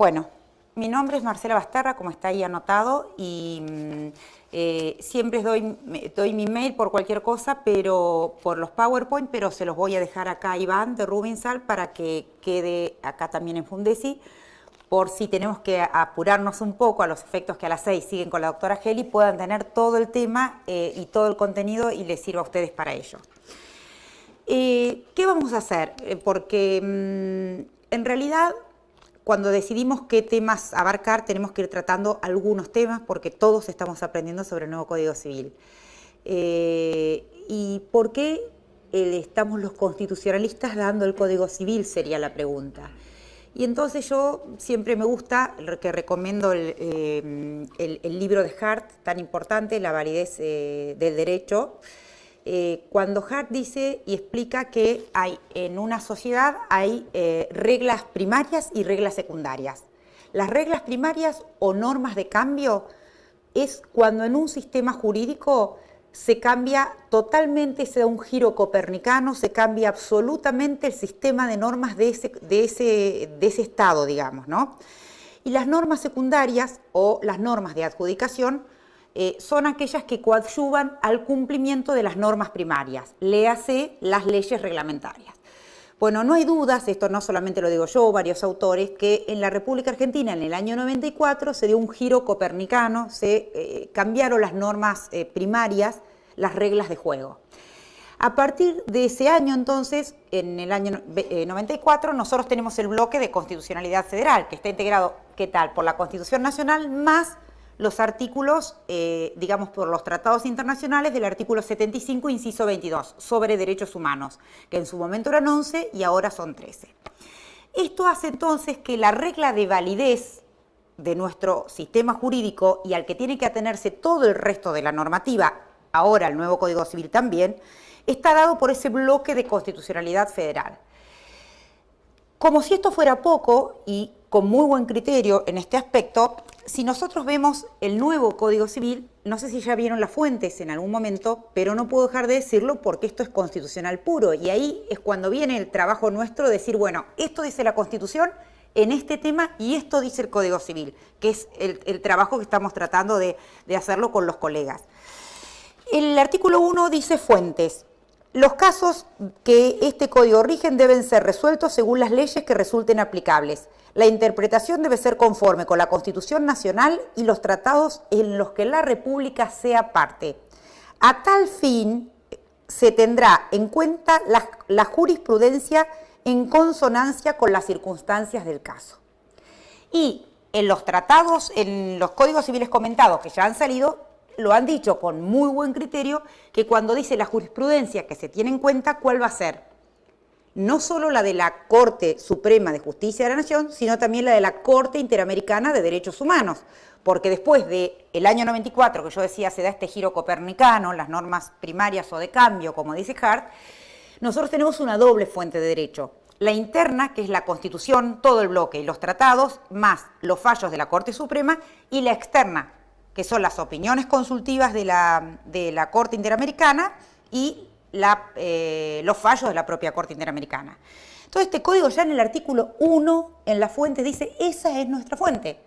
Bueno, mi nombre es Marcela Basterra, como está ahí anotado, y siempre doy mi mail por cualquier cosa, pero por los PowerPoint, pero se los voy a dejar acá a Iván de Rubinsal para que quede acá también en Fundesi, por si tenemos que apurarnos un poco a los efectos que a las 6 siguen con la doctora Geli, puedan tener todo el tema y todo el contenido y les sirva a ustedes para ello. ¿Qué vamos a hacer? Porque en realidad, cuando decidimos qué temas abarcar, tenemos que ir tratando algunos temas porque todos estamos aprendiendo sobre el nuevo Código Civil. ¿Y por qué estamos los constitucionalistas dando el Código Civil? Sería la pregunta. Y entonces yo siempre me gusta, que recomiendo el libro de Hart, tan importante, La validez del derecho, cuando Hart dice y explica que en una sociedad hay reglas primarias y reglas secundarias. Las reglas primarias o normas de cambio es cuando en un sistema jurídico se cambia totalmente, se da un giro copernicano, se cambia absolutamente el sistema de normas de ese estado, digamos, ¿no? Y las normas secundarias o las normas de adjudicación son aquellas que coadyuvan al cumplimiento de las normas primarias, léase las leyes reglamentarias. Bueno, no hay dudas, esto no solamente lo digo yo, varios autores, que en la República Argentina en el año 94 se dio un giro copernicano, se cambiaron las normas primarias, las reglas de juego. A partir de ese año, entonces, en el año 94, nosotros tenemos el bloque de constitucionalidad federal, que está integrado, ¿qué tal?, por la Constitución Nacional más los artículos, digamos, por los tratados internacionales del artículo 75, inciso 22, sobre derechos humanos, que en su momento eran 11 y ahora son 13. Esto hace entonces que la regla de validez de nuestro sistema jurídico y al que tiene que atenerse todo el resto de la normativa, ahora el nuevo Código Civil también, está dado por ese bloque de constitucionalidad federal. Como si esto fuera poco, y con muy buen criterio en este aspecto, si nosotros vemos el nuevo Código Civil, no sé si ya vieron las fuentes en algún momento, pero no puedo dejar de decirlo porque esto es constitucional puro, y ahí es cuando viene el trabajo nuestro de decir, bueno, esto dice la Constitución en este tema y esto dice el Código Civil, que es el trabajo que estamos tratando de hacerlo con los colegas. El artículo 1 dice fuentes. Los casos que este código rigen deben ser resueltos según las leyes que resulten aplicables. La interpretación debe ser conforme con la Constitución Nacional y los tratados en los que la República sea parte. A tal fin, se tendrá en cuenta la jurisprudencia en consonancia con las circunstancias del caso. Y en los tratados, en los códigos civiles comentados que ya han salido, lo han dicho con muy buen criterio, que cuando dice la jurisprudencia que se tiene en cuenta, ¿cuál va a ser? No solo la de la Corte Suprema de Justicia de la Nación, sino también la de la Corte Interamericana de Derechos Humanos, porque después del año 94, que yo decía, se da este giro copernicano, las normas primarias o de cambio, como dice Hart, nosotros tenemos una doble fuente de derecho. La interna, que es la Constitución, todo el bloque y los tratados, más los fallos de la Corte Suprema, y la externa, que son las opiniones consultivas de la Corte Interamericana y los fallos de la propia Corte Interamericana. Entonces, este código ya en el artículo 1, en la fuente, dice, esa es nuestra fuente.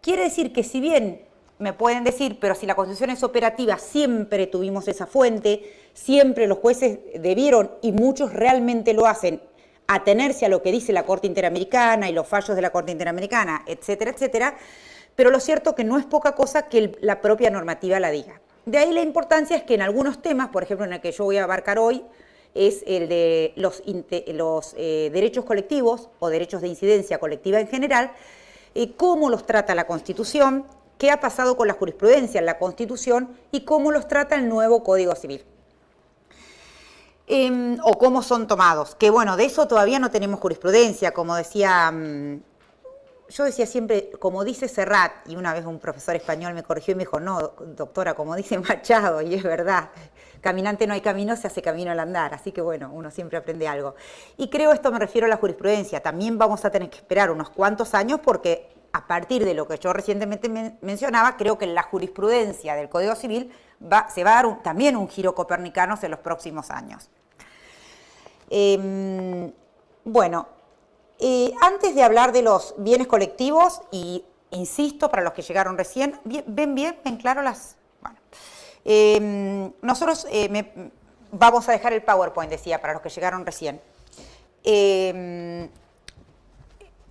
Quiere decir que si bien me pueden decir, pero si la Constitución es operativa, siempre tuvimos esa fuente, siempre los jueces debieron, y muchos realmente lo hacen, atenerse a lo que dice la Corte Interamericana y los fallos de la Corte Interamericana, etcétera, etcétera, pero lo cierto que no es poca cosa que la propia normativa la diga. De ahí la importancia es que en algunos temas, por ejemplo en el que yo voy a abarcar hoy, es el de los derechos colectivos o derechos de incidencia colectiva en general, cómo los trata la Constitución, qué ha pasado con la jurisprudencia en la Constitución y cómo los trata el nuevo Código Civil. O cómo son tomados, que bueno, de eso todavía no tenemos jurisprudencia, como decía... Yo decía siempre, como dice Serrat, y una vez un profesor español me corrigió y me dijo, no, doctora, como dice Machado, y es verdad, caminante no hay camino, se hace camino al andar, así que bueno, uno siempre aprende algo. Y creo esto me refiero a la jurisprudencia, también vamos a tener que esperar unos cuantos años porque a partir de lo que yo recientemente mencionaba, creo que en la jurisprudencia del Código Civil se va a dar también un giro copernicano en los próximos años. Bueno, Antes de hablar de los bienes colectivos, y insisto, para los que llegaron recién, ¿ven bien? ¿Ven claro las...? Bueno. Nosotros vamos a dejar el PowerPoint, decía, para los que llegaron recién.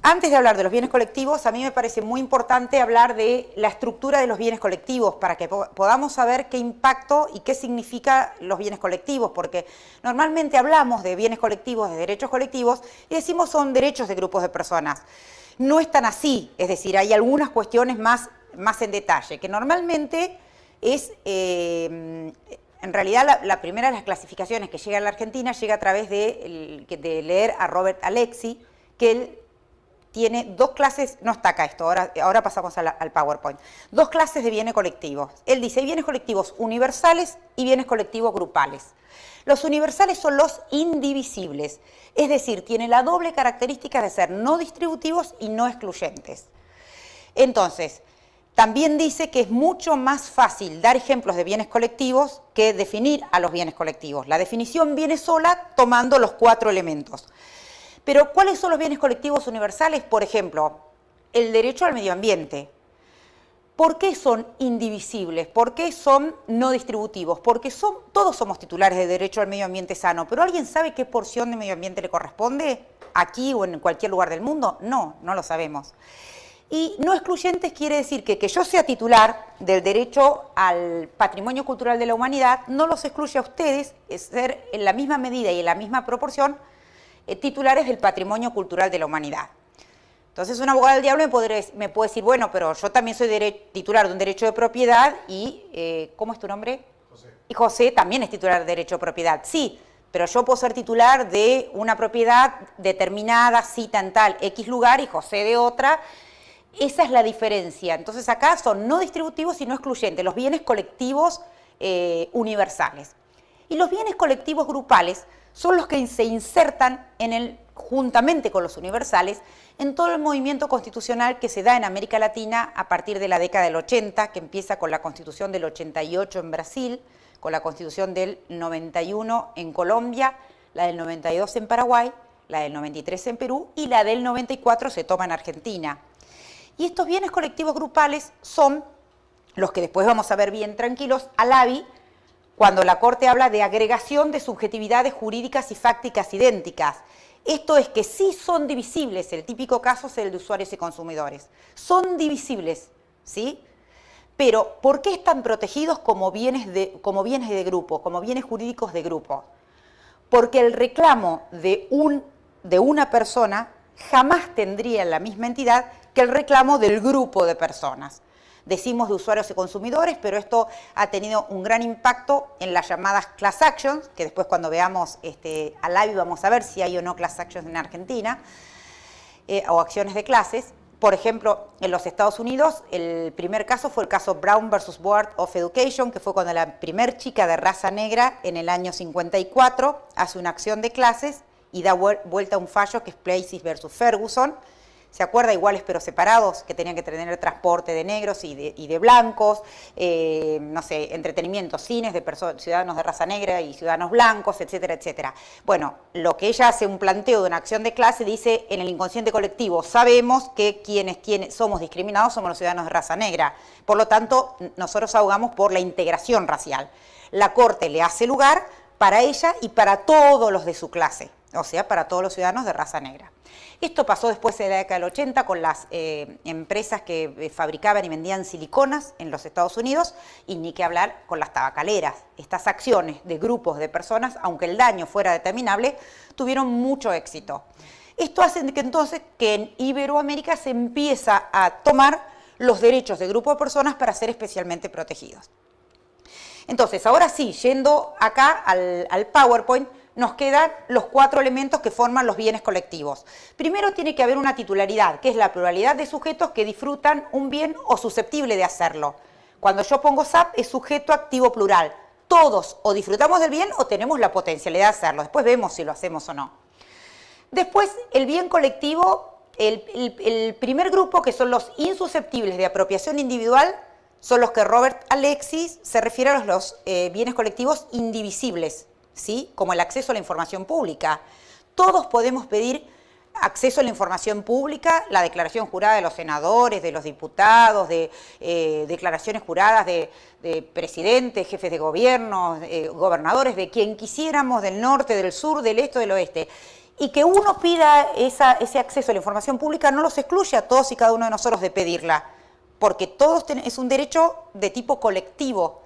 Antes de hablar de los bienes colectivos, a mí me parece muy importante hablar de la estructura de los bienes colectivos para que podamos saber qué impacto y qué significa los bienes colectivos, porque normalmente hablamos de bienes colectivos, de derechos colectivos, y decimos son derechos de grupos de personas. No es tan así, es decir, hay algunas cuestiones más en detalle, que normalmente es, en realidad la primera de las clasificaciones que llega a la Argentina llega a través de leer a Robert Alexi, que él tiene dos clases, no está acá esto, ahora pasamos al PowerPoint, dos clases de bienes colectivos. Él dice, hay bienes colectivos universales y bienes colectivos grupales. Los universales son los indivisibles, es decir, tienen la doble característica de ser no distributivos y no excluyentes. Entonces, también dice que es mucho más fácil dar ejemplos de bienes colectivos que definir a los bienes colectivos. La definición viene sola tomando los 4 elementos. Pero, ¿cuáles son los bienes colectivos universales? Por ejemplo, el derecho al medio ambiente. ¿Por qué son indivisibles? ¿Por qué son no distributivos? Porque todos somos titulares de derecho al medio ambiente sano, pero ¿alguien sabe qué porción de medio ambiente le corresponde aquí o en cualquier lugar del mundo? No, no lo sabemos. Y no excluyentes quiere decir que yo sea titular del derecho al patrimonio cultural de la humanidad no los excluye a ustedes ser en la misma medida y en la misma proporción titulares del patrimonio cultural de la humanidad. Entonces, un abogado del diablo me puede decir, bueno, pero yo también soy titular de un derecho de propiedad y, ¿cómo es tu nombre? José. Y José también es titular de derecho de propiedad. Sí, pero yo puedo ser titular de una propiedad determinada, cita en tal X lugar y José de otra. Esa es la diferencia. Entonces, acá son no distributivos y no excluyentes, los bienes colectivos universales. Y los bienes colectivos grupales son los que se insertan juntamente con los universales en todo el movimiento constitucional que se da en América Latina a partir de la década del 80, que empieza con la Constitución del 88 en Brasil, con la Constitución del 91 en Colombia, la del 92 en Paraguay, la del 93 en Perú y la del 94 se toma en Argentina. Y estos bienes colectivos grupales son los que después vamos a ver bien tranquilos, ALABI, cuando la Corte habla de agregación de subjetividades jurídicas y fácticas idénticas. Esto es que sí son divisibles, el típico caso es el de usuarios y consumidores. Son divisibles, ¿sí? Pero, ¿por qué están protegidos como bienes de grupo, como bienes jurídicos de grupo? Porque el reclamo de una persona jamás tendría la misma entidad que el reclamo del grupo de personas. Decimos de usuarios y consumidores, pero esto ha tenido un gran impacto en las llamadas class actions, que después cuando veamos ALABI vamos a ver si hay o no class actions en Argentina, o acciones de clases. Por ejemplo, en los Estados Unidos, el primer caso fue el caso Brown versus Board of Education, que fue cuando la primer chica de raza negra en el año 54 hace una acción de clases y da vuelta a un fallo que es Places versus Ferguson. ¿Se acuerda? Iguales pero separados, que tenían que tener transporte de negros y de blancos, no sé, entretenimiento, cines de ciudadanos de raza negra y ciudadanos blancos, etcétera, etcétera. Bueno, lo que ella hace un planteo de una acción de clase dice, en el inconsciente colectivo sabemos que quienes somos discriminados somos los ciudadanos de raza negra. Por lo tanto, nosotros abogamos por la integración racial. La Corte le hace lugar para ella y para todos los de su clase, o sea, para todos los ciudadanos de raza negra. Esto pasó después de la década del 80 con las empresas que fabricaban y vendían siliconas en los Estados Unidos y ni que hablar con las tabacaleras. Estas acciones de grupos de personas, aunque el daño fuera determinable, tuvieron mucho éxito. Esto hace que entonces que en Iberoamérica se empieza a tomar los derechos de grupos de personas para ser especialmente protegidos. Entonces, ahora sí, yendo acá al PowerPoint, nos quedan los 4 elementos que forman los bienes colectivos. Primero tiene que haber una titularidad, que es la pluralidad de sujetos que disfrutan un bien o susceptible de hacerlo. Cuando yo pongo SAP es sujeto activo plural. Todos o disfrutamos del bien o tenemos la potencialidad de hacerlo. Después vemos si lo hacemos o no. Después, el bien colectivo, el primer grupo, que son los insusceptibles de apropiación individual, son los que Robert Alexis se refiere a los bienes colectivos indivisibles, ¿sí? Como el acceso a la información pública. Todos podemos pedir acceso a la información pública, la declaración jurada de los senadores, de los diputados, de declaraciones juradas de presidentes, jefes de gobierno, gobernadores, de quien quisiéramos, del norte, del sur, del este, del oeste. Y que uno pida ese acceso a la información pública no los excluye a todos y cada uno de nosotros de pedirla, porque todos es un derecho de tipo colectivo,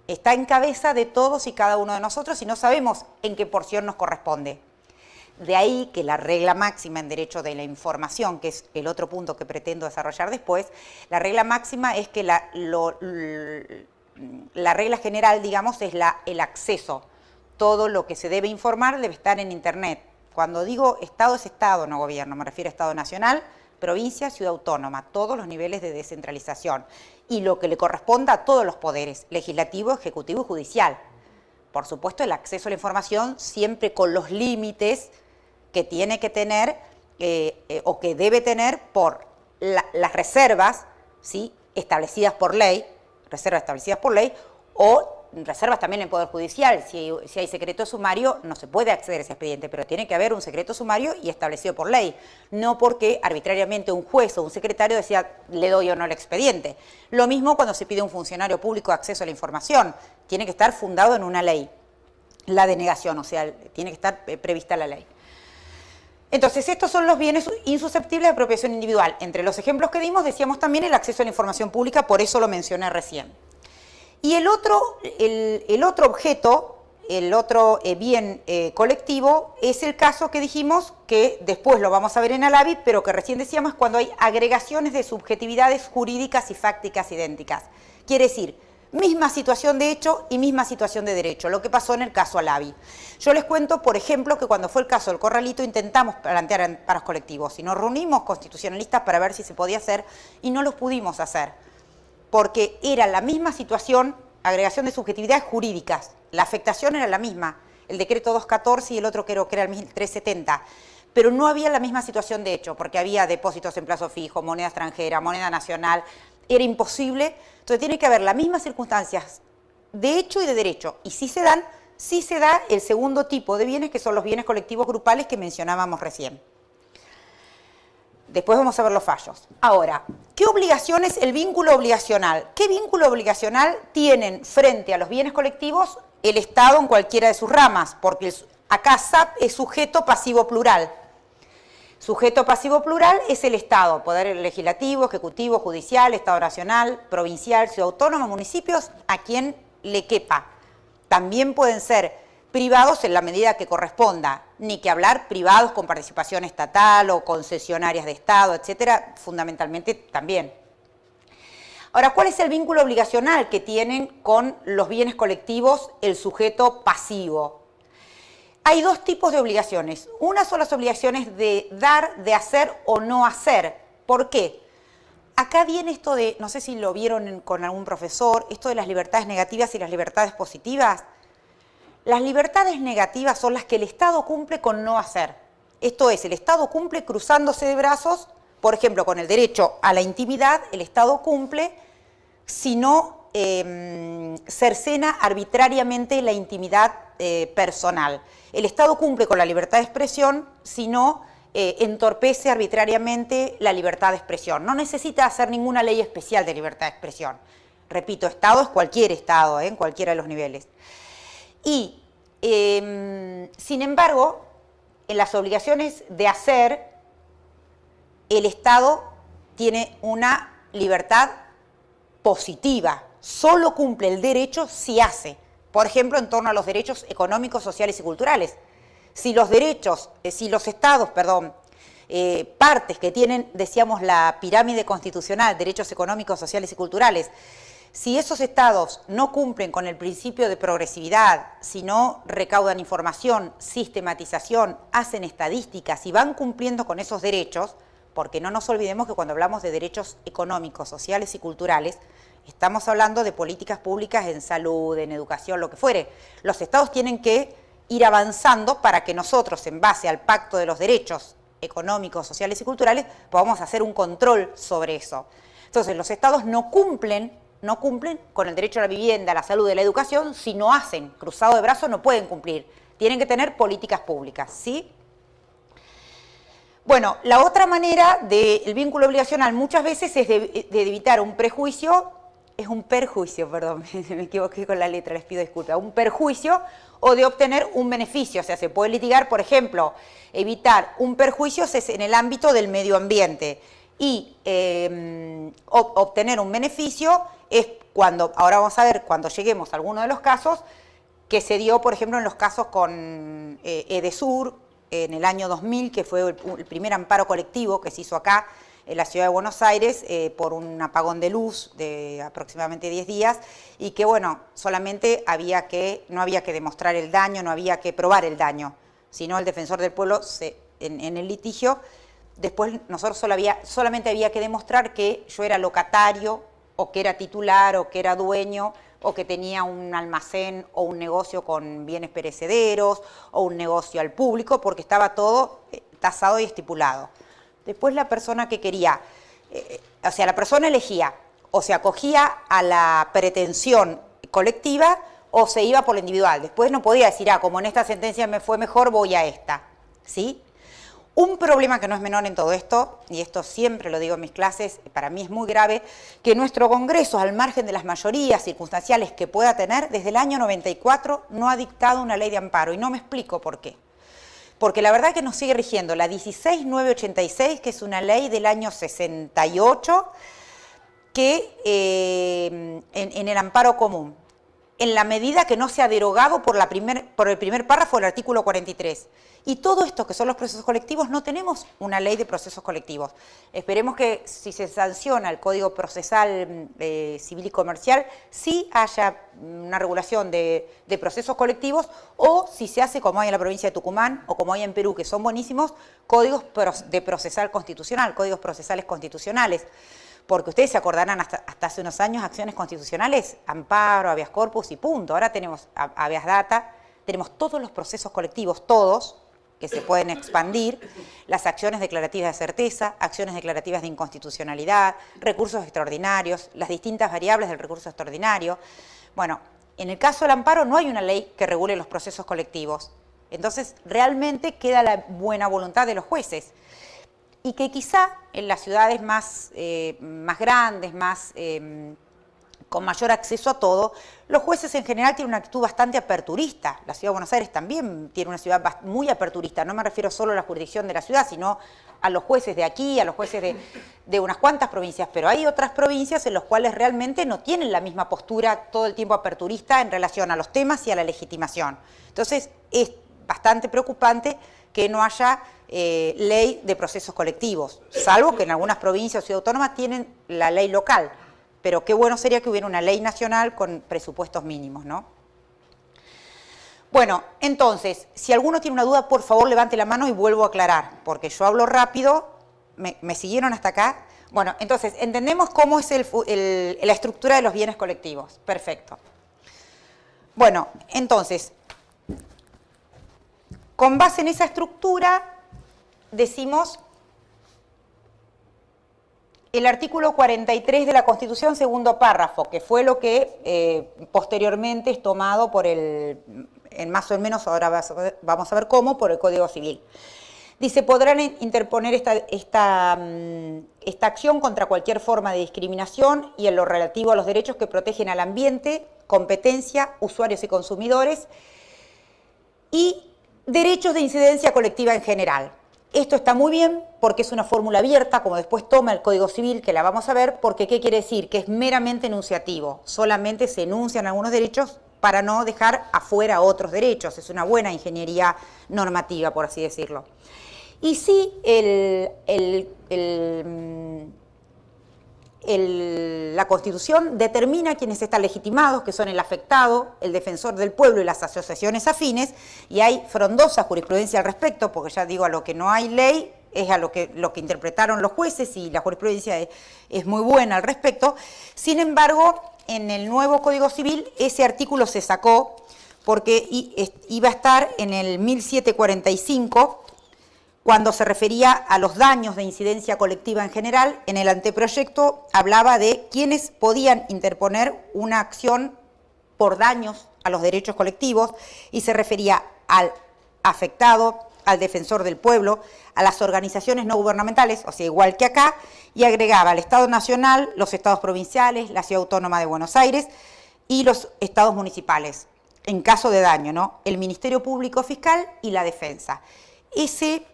está en cabeza de todos y cada uno de nosotros y no sabemos en qué porción nos corresponde. De ahí que la regla máxima en derecho de la información, que es el otro punto que pretendo desarrollar después, la regla máxima es que la regla general, digamos, es el acceso. Todo lo que se debe informar debe estar en Internet. Cuando digo Estado es Estado, no gobierno, me refiero a Estado nacional, provincia, ciudad autónoma, todos los niveles de descentralización. Y lo que le corresponda a todos los poderes, legislativo, ejecutivo y judicial. Por supuesto, el acceso a la información siempre con los límites que tiene que tener o que debe tener por las reservas, ¿sí?, establecidas por ley, o reservas también en el Poder Judicial. Si hay secreto sumario, no se puede acceder a ese expediente, pero tiene que haber un secreto sumario y establecido por ley, no porque arbitrariamente un juez o un secretario decía, le doy o no el expediente. Lo mismo cuando se pide a un funcionario público acceso a la información, tiene que estar fundado en una ley, la denegación, o sea, tiene que estar prevista la ley. Entonces, estos son los bienes insusceptibles de apropiación individual. Entre los ejemplos que dimos, decíamos también el acceso a la información pública, por eso lo mencioné recién. Y el otro objeto, el otro bien colectivo, es el caso que dijimos, que después lo vamos a ver en Alavi, pero que recién decíamos, cuando hay agregaciones de subjetividades jurídicas y fácticas idénticas. Quiere decir, misma situación de hecho y misma situación de derecho, lo que pasó en el caso Alavi. Yo les cuento, por ejemplo, que cuando fue el caso del Corralito intentamos plantear amparos colectivos y nos reunimos constitucionalistas para ver si se podía hacer y no los pudimos hacer, porque era la misma situación, agregación de subjetividades jurídicas, la afectación era la misma, el decreto 214 y el otro creo que era el 1370, pero no había la misma situación de hecho, porque había depósitos en plazo fijo, moneda extranjera, moneda nacional, era imposible. Entonces tiene que haber las mismas circunstancias de hecho y de derecho, y sí se da el segundo tipo de bienes, que son los bienes colectivos grupales que mencionábamos recién. Después vamos a ver los fallos. Ahora, ¿qué obligaciones el vínculo obligacional? ¿Qué vínculo obligacional tienen frente a los bienes colectivos el Estado en cualquiera de sus ramas? Porque acá SAP es sujeto pasivo plural. Sujeto pasivo plural es el Estado, poder legislativo, ejecutivo, judicial, Estado nacional, provincial, ciudad autónoma, municipios, a quien le quepa. También pueden ser privados en la medida que corresponda, ni que hablar privados con participación estatal o concesionarias de Estado, etcétera, fundamentalmente también. Ahora, ¿cuál es el vínculo obligacional que tienen con los bienes colectivos el sujeto pasivo? Hay dos tipos de obligaciones. Una son las obligaciones de dar, de hacer o no hacer. ¿Por qué? Acá viene esto de, no sé si lo vieron con algún profesor, esto de las libertades negativas y las libertades positivas. Las libertades negativas son las que el Estado cumple con no hacer. Esto es, el Estado cumple cruzándose de brazos, por ejemplo, con el derecho a la intimidad, el Estado cumple si no cercena arbitrariamente la intimidad personal. El Estado cumple con la libertad de expresión si no entorpece arbitrariamente la libertad de expresión. No necesita hacer ninguna ley especial de libertad de expresión. Repito, Estado es cualquier Estado, en cualquiera de los niveles. Y, sin embargo, en las obligaciones de hacer, el Estado tiene una libertad positiva. Solo cumple el derecho si hace. Por ejemplo, en torno a los derechos económicos, sociales y culturales. Si los estados, partes que tienen, decíamos, la pirámide constitucional, derechos económicos, sociales y culturales, si esos estados no cumplen con el principio de progresividad, si no recaudan información, sistematización, hacen estadísticas y van cumpliendo con esos derechos, porque no nos olvidemos que cuando hablamos de derechos económicos, sociales y culturales, estamos hablando de políticas públicas en salud, en educación, lo que fuere. Los estados tienen que ir avanzando para que nosotros, en base al Pacto de los Derechos Económicos, Sociales y Culturales, podamos hacer un control sobre eso. Entonces, los estados no cumplen con el derecho a la vivienda, a la salud y a la educación si no hacen. Cruzado de brazos no pueden cumplir. Tienen que tener políticas públicas, ¿sí? Bueno, la otra manera del vínculo obligacional muchas veces es de evitar un prejuicio, es un perjuicio, perdón, me equivoqué con la letra, les pido disculpas, un perjuicio o de obtener un beneficio. O sea, se puede litigar, por ejemplo, evitar un perjuicio es en el ámbito del medio ambiente y obtener un beneficio es cuando, ahora vamos a ver, cuando lleguemos a alguno de los casos, que se dio, por ejemplo, en los casos con Edesur, en el año 2000, que fue el primer amparo colectivo que se hizo acá en la ciudad de Buenos Aires por un apagón de luz de aproximadamente 10 días y que, bueno, solamente no había que demostrar el daño, no había que probar el daño, sino el defensor del pueblo en el litigio, después nosotros solamente había que demostrar que yo era locatario o que era titular o que era dueño o que tenía un almacén o un negocio con bienes perecederos o un negocio al público, porque estaba todo tasado y estipulado. Después la persona que quería, o sea, la persona elegía o se acogía a la pretensión colectiva o se iba por lo individual. Después no podía decir, como en esta sentencia me fue mejor, voy a esta, ¿sí? Un problema que no es menor en todo esto, y esto siempre lo digo en mis clases, para mí es muy grave, que nuestro Congreso, al margen de las mayorías circunstanciales que pueda tener, desde el año 94 no ha dictado una ley de amparo, y no me explico por qué. Porque la verdad que nos sigue rigiendo la 16986, que es una ley del año 68, que en el amparo común, en la medida que no se ha derogado por el primer párrafo del artículo 43. Y todo esto que son los procesos colectivos, no tenemos una ley de procesos colectivos. Esperemos que si se sanciona el Código Procesal Civil y Comercial, sí haya una regulación de procesos colectivos, o si se hace como hay en la provincia de Tucumán o como hay en Perú, que son buenísimos, códigos de procesal constitucional, códigos procesales constitucionales. Porque ustedes se acordarán hasta hace unos años acciones constitucionales, amparo, habeas corpus y punto. Ahora tenemos habeas data, tenemos todos los procesos colectivos, todos, que se pueden expandir, las acciones declarativas de certeza, acciones declarativas de inconstitucionalidad, recursos extraordinarios, las distintas variables del recurso extraordinario. Bueno, en el caso del amparo no hay una ley que regule los procesos colectivos. Entonces, realmente queda la buena voluntad de los jueces. Y que quizá en las ciudades más grandes, con mayor acceso a todo, los jueces en general tienen una actitud bastante aperturista. La ciudad de Buenos Aires también tiene una ciudad muy aperturista. No me refiero solo a la jurisdicción de la ciudad, sino a los jueces de aquí, a los jueces de unas cuantas provincias. Pero hay otras provincias en las cuales realmente no tienen la misma postura todo el tiempo aperturista en relación a los temas y a la legitimación. Entonces, es bastante preocupante que no haya ley de procesos colectivos, salvo que en algunas provincias o ciudades autónomas tienen la ley local, pero qué bueno sería que hubiera una ley nacional con presupuestos mínimos, ¿no? Bueno, entonces, si alguno tiene una duda, por favor levante la mano y vuelvo a aclarar, porque yo hablo rápido, ¿me siguieron hasta acá? Bueno, entonces, entendemos cómo es la estructura de los bienes colectivos, perfecto. Bueno, entonces, con base en esa estructura, decimos el artículo 43 de la Constitución, segundo párrafo, que fue lo que posteriormente es tomado por más o menos, ahora vamos a ver cómo, por el Código Civil. Dice, podrán interponer esta acción contra cualquier forma de discriminación y en lo relativo a los derechos que protegen al ambiente, competencia, usuarios y consumidores, y derechos de incidencia colectiva en general. Esto está muy bien porque es una fórmula abierta, como después toma el Código Civil, que la vamos a ver, porque ¿qué quiere decir? Que es meramente enunciativo, solamente se enuncian algunos derechos para no dejar afuera otros derechos. Es una buena ingeniería normativa, por así decirlo. Y sí, la Constitución determina quiénes están legitimados, que son el afectado, el defensor del pueblo y las asociaciones afines, y hay frondosa jurisprudencia al respecto, porque ya digo, a lo que no hay ley es a lo que interpretaron los jueces, y la jurisprudencia es muy buena al respecto. Sin embargo, en el nuevo Código Civil ese artículo se sacó porque iba a estar en el 1745, cuando se refería a los daños de incidencia colectiva en general. En el anteproyecto hablaba de quienes podían interponer una acción por daños a los derechos colectivos y se refería al afectado, al defensor del pueblo, a las organizaciones no gubernamentales, o sea, igual que acá, y agregaba al Estado Nacional, los estados provinciales, la Ciudad Autónoma de Buenos Aires y los estados municipales, en caso de daño, ¿no? El Ministerio Público Fiscal y la Defensa. Ese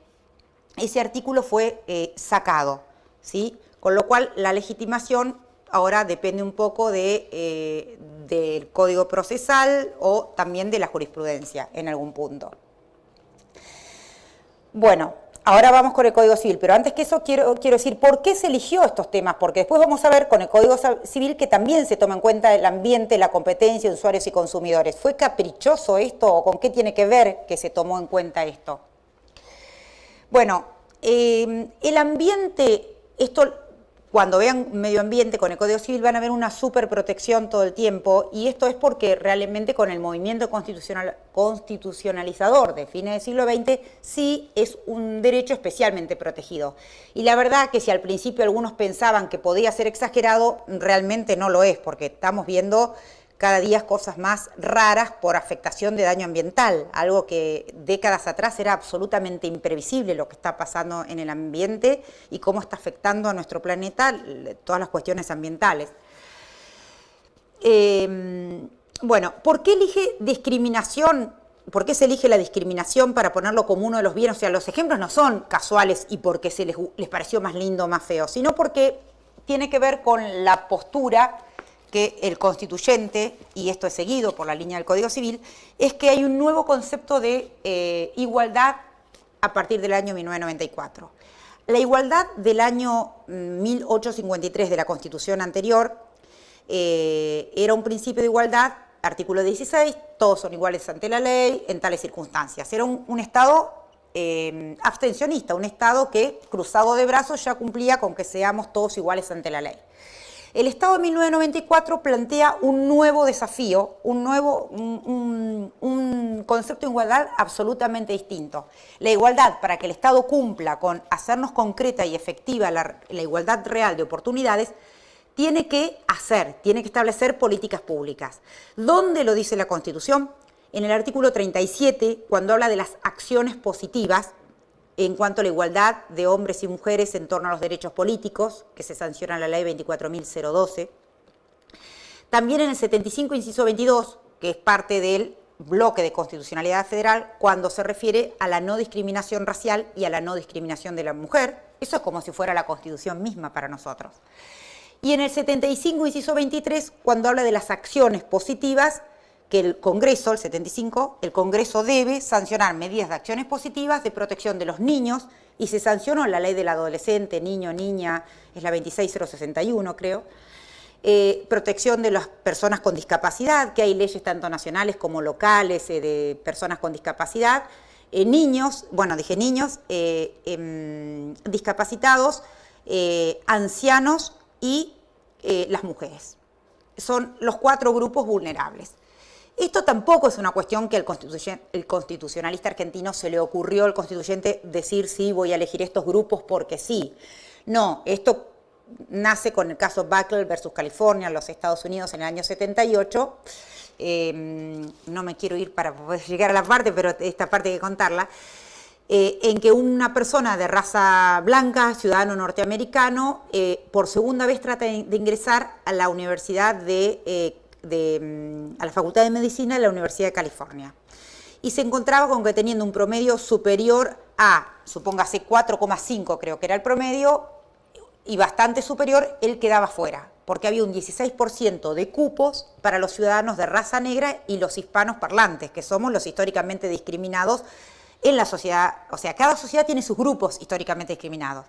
artículo fue sacado, ¿sí? Con lo cual la legitimación ahora depende un poco del Código Procesal o también de la jurisprudencia en algún punto. Bueno, ahora vamos con el Código Civil, pero antes que eso quiero decir por qué se eligió estos temas, porque después vamos a ver con el Código Civil que también se toma en cuenta el ambiente, la competencia, usuarios y consumidores. ¿Fue caprichoso esto o con qué tiene que ver que se tomó en cuenta esto? Bueno, el ambiente, esto cuando vean medio ambiente con el Código Civil van a ver una superprotección todo el tiempo, y esto es porque realmente con el movimiento constitucionalizador de fines del siglo XX sí es un derecho especialmente protegido. Y la verdad que si al principio algunos pensaban que podía ser exagerado, realmente no lo es, porque estamos viendo cada día cosas más raras por afectación de daño ambiental, algo que décadas atrás era absolutamente imprevisible lo que está pasando en el ambiente y cómo está afectando a nuestro planeta todas las cuestiones ambientales. Bueno, ¿por qué elige discriminación? ¿Por qué se elige la discriminación para ponerlo como uno de los bienes? O sea, los ejemplos no son casuales y porque les pareció más lindo o más feo, sino porque tiene que ver con la postura que el constituyente, y esto es seguido por la línea del Código Civil, es que hay un nuevo concepto de igualdad a partir del año 1994. La igualdad del año 1853 de la Constitución anterior era un principio de igualdad, artículo 16, todos son iguales ante la ley en tales circunstancias. Era un Estado abstencionista, un Estado que, cruzado de brazos, ya cumplía con que seamos todos iguales ante la ley. El Estado de 1994 plantea un nuevo desafío, un concepto de igualdad absolutamente distinto. La igualdad, para que el Estado cumpla con hacernos concreta y efectiva la igualdad real de oportunidades, tiene que establecer políticas públicas. ¿Dónde lo dice la Constitución? En el artículo 37, cuando habla de las acciones positivas, en cuanto a la igualdad de hombres y mujeres en torno a los derechos políticos, que se sanciona en la ley 24.012. También en el 75, inciso 22, que es parte del bloque de constitucionalidad federal, cuando se refiere a la no discriminación racial y a la no discriminación de la mujer. Eso es como si fuera la Constitución misma para nosotros. Y en el 75, inciso 23, cuando habla de las acciones positivas, que el Congreso, el 75, el Congreso debe sancionar medidas de acciones positivas de protección de los niños, y se sancionó la ley del adolescente, niño, niña, es la 26061 creo, protección de las personas con discapacidad, que hay leyes tanto nacionales como locales de personas con discapacidad, niños, bueno, dije niños, discapacitados, ancianos y las mujeres. Son los 4 grupos vulnerables. Esto tampoco es una cuestión que el constitucionalista argentino se le ocurrió al constituyente decir sí, voy a elegir estos grupos porque sí. No, esto nace con el caso Buckle versus California en los Estados Unidos en el año 78. No me quiero ir para poder llegar a la parte, pero esta parte hay que contarla. En que una persona de raza blanca, ciudadano norteamericano, por segunda vez trata de ingresar a la universidad a la Facultad de Medicina de la Universidad de California. Y se encontraba con que teniendo un promedio superior a, supóngase 4,5 creo que era el promedio, y bastante superior, él quedaba fuera, porque había un 16% de cupos para los ciudadanos de raza negra y los hispanos parlantes, que somos los históricamente discriminados en la sociedad. O sea, cada sociedad tiene sus grupos históricamente discriminados.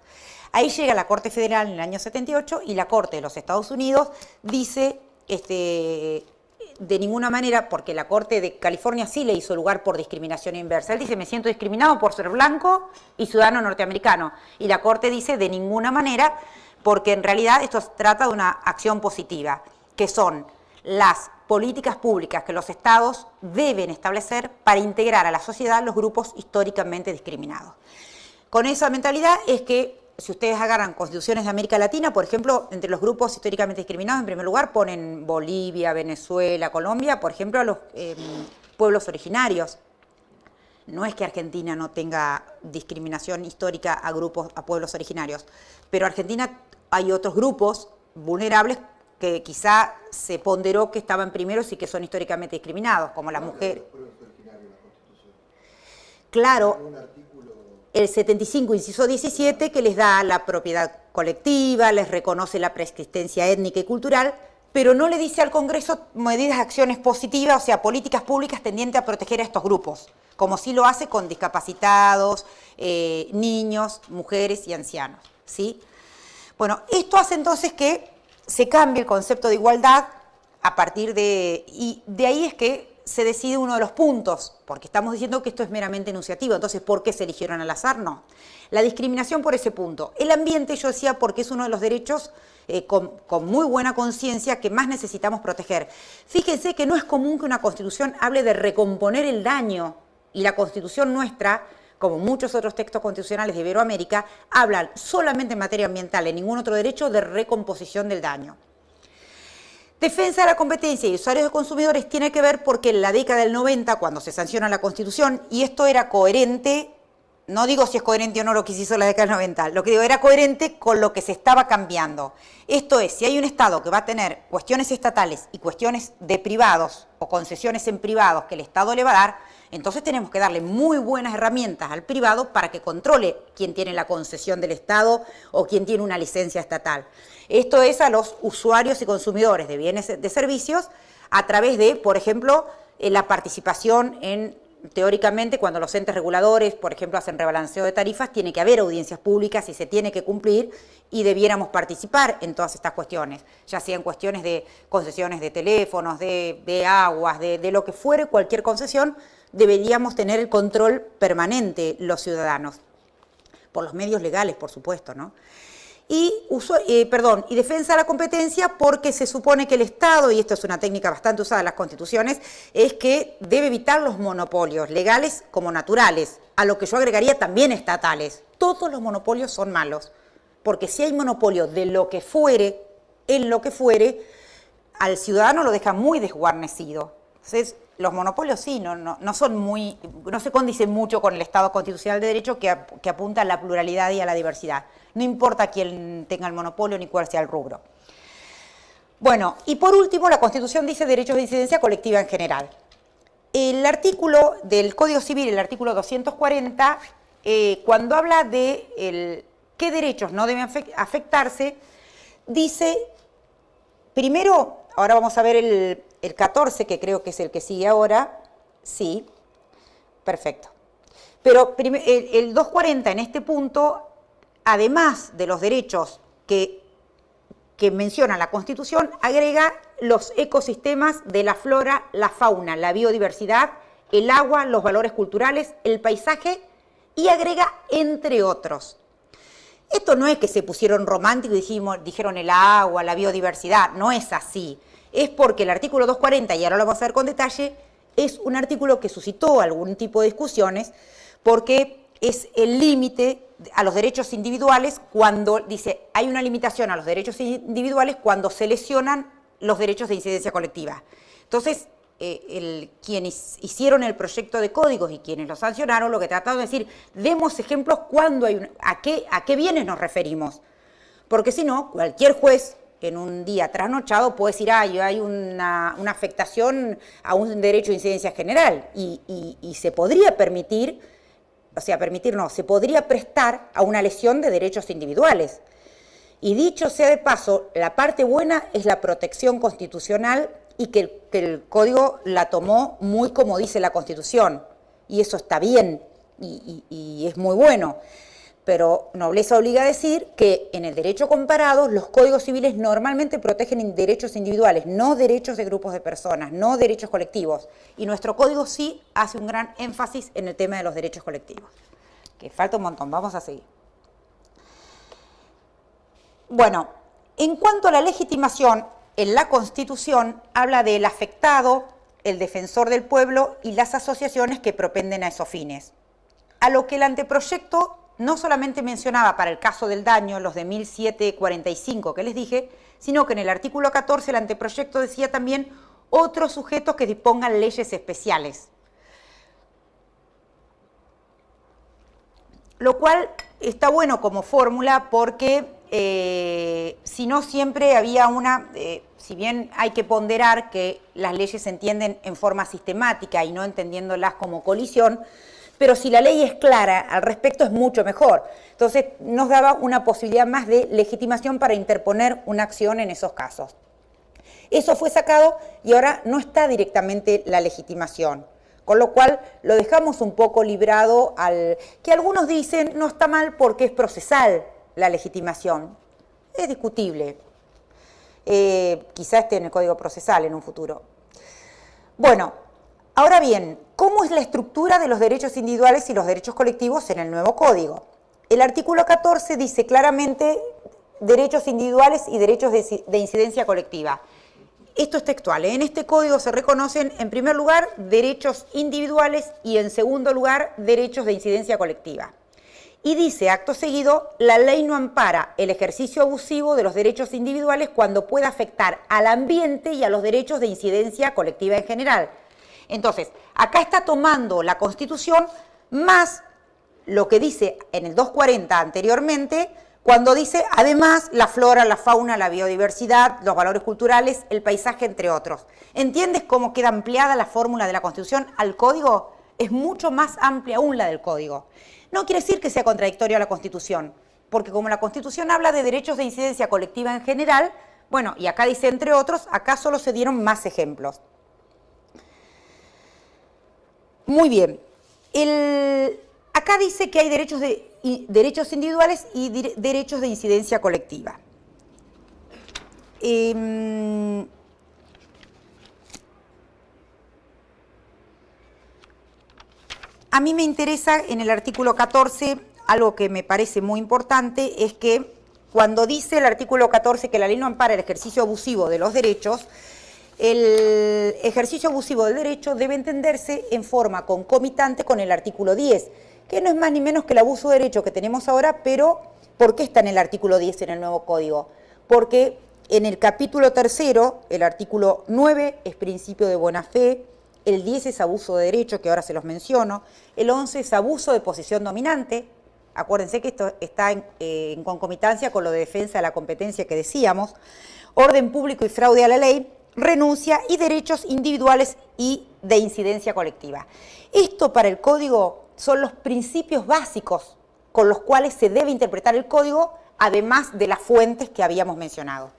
Ahí llega la Corte Federal en el año 78 y la Corte de los Estados Unidos dice de ninguna manera, porque la Corte de California sí le hizo lugar por discriminación inversa. Él dice, me siento discriminado por ser blanco y ciudadano norteamericano. Y la Corte dice, de ninguna manera, porque en realidad esto se trata de una acción positiva, que son las políticas públicas que los estados deben establecer para integrar a la sociedad los grupos históricamente discriminados. Con esa mentalidad es que si ustedes agarran constituciones de América Latina, por ejemplo, entre los grupos históricamente discriminados, en primer lugar ponen Bolivia, Venezuela, Colombia, por ejemplo, a los pueblos originarios. No es que Argentina no tenga discriminación histórica a grupos, a pueblos originarios, pero Argentina hay otros grupos vulnerables que quizá se ponderó que estaban primeros y que son históricamente discriminados, como las mujeres. Claro, el 75, inciso 17, que les da la propiedad colectiva, les reconoce la preexistencia étnica y cultural, pero no le dice al Congreso medidas de acciones positivas, o sea, políticas públicas tendientes a proteger a estos grupos, como sí lo hace con discapacitados, niños, mujeres y ancianos, ¿sí? Bueno, esto hace entonces que se cambie el concepto de igualdad a partir de... y de ahí es que se decide uno de los puntos, porque estamos diciendo que esto es meramente enunciativo, entonces, ¿por qué se eligieron al azar? No. La discriminación por ese punto. El ambiente, yo decía, porque es uno de los derechos con muy buena conciencia que más necesitamos proteger. Fíjense que no es común que una Constitución hable de recomponer el daño, y la Constitución nuestra, como muchos otros textos constitucionales de Iberoamérica, hablan solamente en materia ambiental, en ningún otro derecho, de recomposición del daño. Defensa de la competencia y usuarios de consumidores tiene que ver porque en la década del 90, cuando se sanciona la Constitución, y esto era coherente, no digo si es coherente o no lo que se hizo en la década del 90, lo que digo era coherente con lo que se estaba cambiando. Esto es, si hay un Estado que va a tener cuestiones estatales y cuestiones de privados o concesiones en privados que el Estado le va a dar, entonces tenemos que darle muy buenas herramientas al privado para que controle quién tiene la concesión del Estado o quién tiene una licencia estatal. Esto es a los usuarios y consumidores de bienes de servicios a través de, por ejemplo, la participación en, teóricamente, cuando los entes reguladores, por ejemplo, hacen rebalanceo de tarifas, tiene que haber audiencias públicas y se tiene que cumplir y debiéramos participar en todas estas cuestiones, ya sean cuestiones de concesiones de teléfonos, de aguas, de lo que fuere, cualquier concesión, deberíamos tener el control permanente los ciudadanos, por los medios legales, por supuesto, ¿no? Y defensa de la competencia porque se supone que el Estado, y esto es una técnica bastante usada en las constituciones, es que debe evitar los monopolios, legales como naturales, a lo que yo agregaría también estatales. Todos los monopolios son malos, porque si hay monopolio de lo que fuere, en lo que fuere, al ciudadano lo deja muy desguarnecido. Entonces, los monopolios sí, no se condicen mucho con el Estado constitucional de derecho que apunta a la pluralidad y a la diversidad. No importa quién tenga el monopolio ni cuál sea el rubro. Bueno, y por último, la Constitución dice derechos de incidencia colectiva en general. El artículo del Código Civil, el artículo 240, cuando habla de qué derechos no deben afectarse, dice, primero, ahora vamos a ver el 14, que creo que es el que sigue ahora, sí, perfecto. Pero el 240 en este punto, además de los derechos que menciona la Constitución, agrega los ecosistemas de la flora, la fauna, la biodiversidad, el agua, los valores culturales, el paisaje y agrega entre otros. Esto no es que se pusieron románticos y dijeron el agua, la biodiversidad, no es así. Es porque el artículo 240, y ahora lo vamos a ver con detalle, es un artículo que suscitó algún tipo de discusiones porque es el límite a los derechos individuales cuando dice hay una limitación a los derechos individuales cuando se lesionan los derechos de incidencia colectiva. Entonces, quienes hicieron el proyecto de códigos y quienes lo sancionaron, lo que trataron de decir, demos ejemplos cuando hay a qué bienes nos referimos. Porque si no, cualquier juez en un día trasnochado puede decir, hay una afectación a un derecho de incidencia general y se podría permitir, se podría prestar a una lesión de derechos individuales. Y dicho sea de paso, la parte buena es la protección constitucional y que el Código la tomó muy como dice la Constitución. Y eso está bien y es muy bueno. Pero nobleza obliga a decir que en el derecho comparado los códigos civiles normalmente protegen derechos individuales, no derechos de grupos de personas, no derechos colectivos. Y nuestro código sí hace un gran énfasis en el tema de los derechos colectivos. Que falta un montón, vamos a seguir. Bueno, en cuanto a la legitimación, en la Constitución habla del afectado, el defensor del pueblo y las asociaciones que propenden a esos fines. A lo que el anteproyecto no solamente mencionaba para el caso del daño, los de 1745 que les dije, sino que en el artículo 14 el anteproyecto decía también otros sujetos que dispongan leyes especiales. Lo cual está bueno como fórmula porque si no siempre había si bien hay que ponderar que las leyes se entienden en forma sistemática y no entendiéndolas como colisión, pero si la ley es clara al respecto es mucho mejor. Entonces nos daba una posibilidad más de legitimación para interponer una acción en esos casos. Eso fue sacado y ahora no está directamente la legitimación. Con lo cual lo dejamos un poco librado al que algunos dicen no está mal porque es procesal la legitimación. Es discutible. Quizá esté en el Código Procesal en un futuro. Bueno, ahora bien, ¿cómo es la estructura de los derechos individuales y los derechos colectivos en el nuevo Código? El artículo 14 dice claramente derechos individuales y derechos de incidencia colectiva. Esto es textual. En este código se reconocen, en primer lugar, derechos individuales y, en segundo lugar, derechos de incidencia colectiva. Y dice, acto seguido, la ley no ampara el ejercicio abusivo de los derechos individuales cuando pueda afectar al ambiente y a los derechos de incidencia colectiva en general. Entonces, acá está tomando la Constitución más lo que dice en el 240 anteriormente, cuando dice, además, la flora, la fauna, la biodiversidad, los valores culturales, el paisaje, entre otros. ¿Entiendes cómo queda ampliada la fórmula de la Constitución al Código? Es mucho más amplia aún la del Código. No quiere decir que sea contradictorio a la Constitución, porque como la Constitución habla de derechos de incidencia colectiva en general, bueno, y acá dice entre otros, acá solo se dieron más ejemplos. Muy bien. Acá dice que hay derechos individuales y derechos de incidencia colectiva. A mí me interesa en el artículo 14, algo que me parece muy importante, es que cuando dice el artículo 14 que la ley no ampara el ejercicio abusivo de los derechos, el ejercicio abusivo del derecho debe entenderse en forma concomitante con el artículo 10, que no es más ni menos que el abuso de derecho que tenemos ahora, pero ¿por qué está en el artículo 10 en el nuevo Código? Porque en el capítulo 3, el artículo 9 es principio de buena fe, el 10 es abuso de derecho, que ahora se los menciono, el 11 es abuso de posición dominante, acuérdense que esto está en concomitancia con lo de defensa de la competencia que decíamos, orden público y fraude a la ley, renuncia y derechos individuales y de incidencia colectiva. Esto para el Código son los principios básicos con los cuales se debe interpretar el Código, además de las fuentes que habíamos mencionado.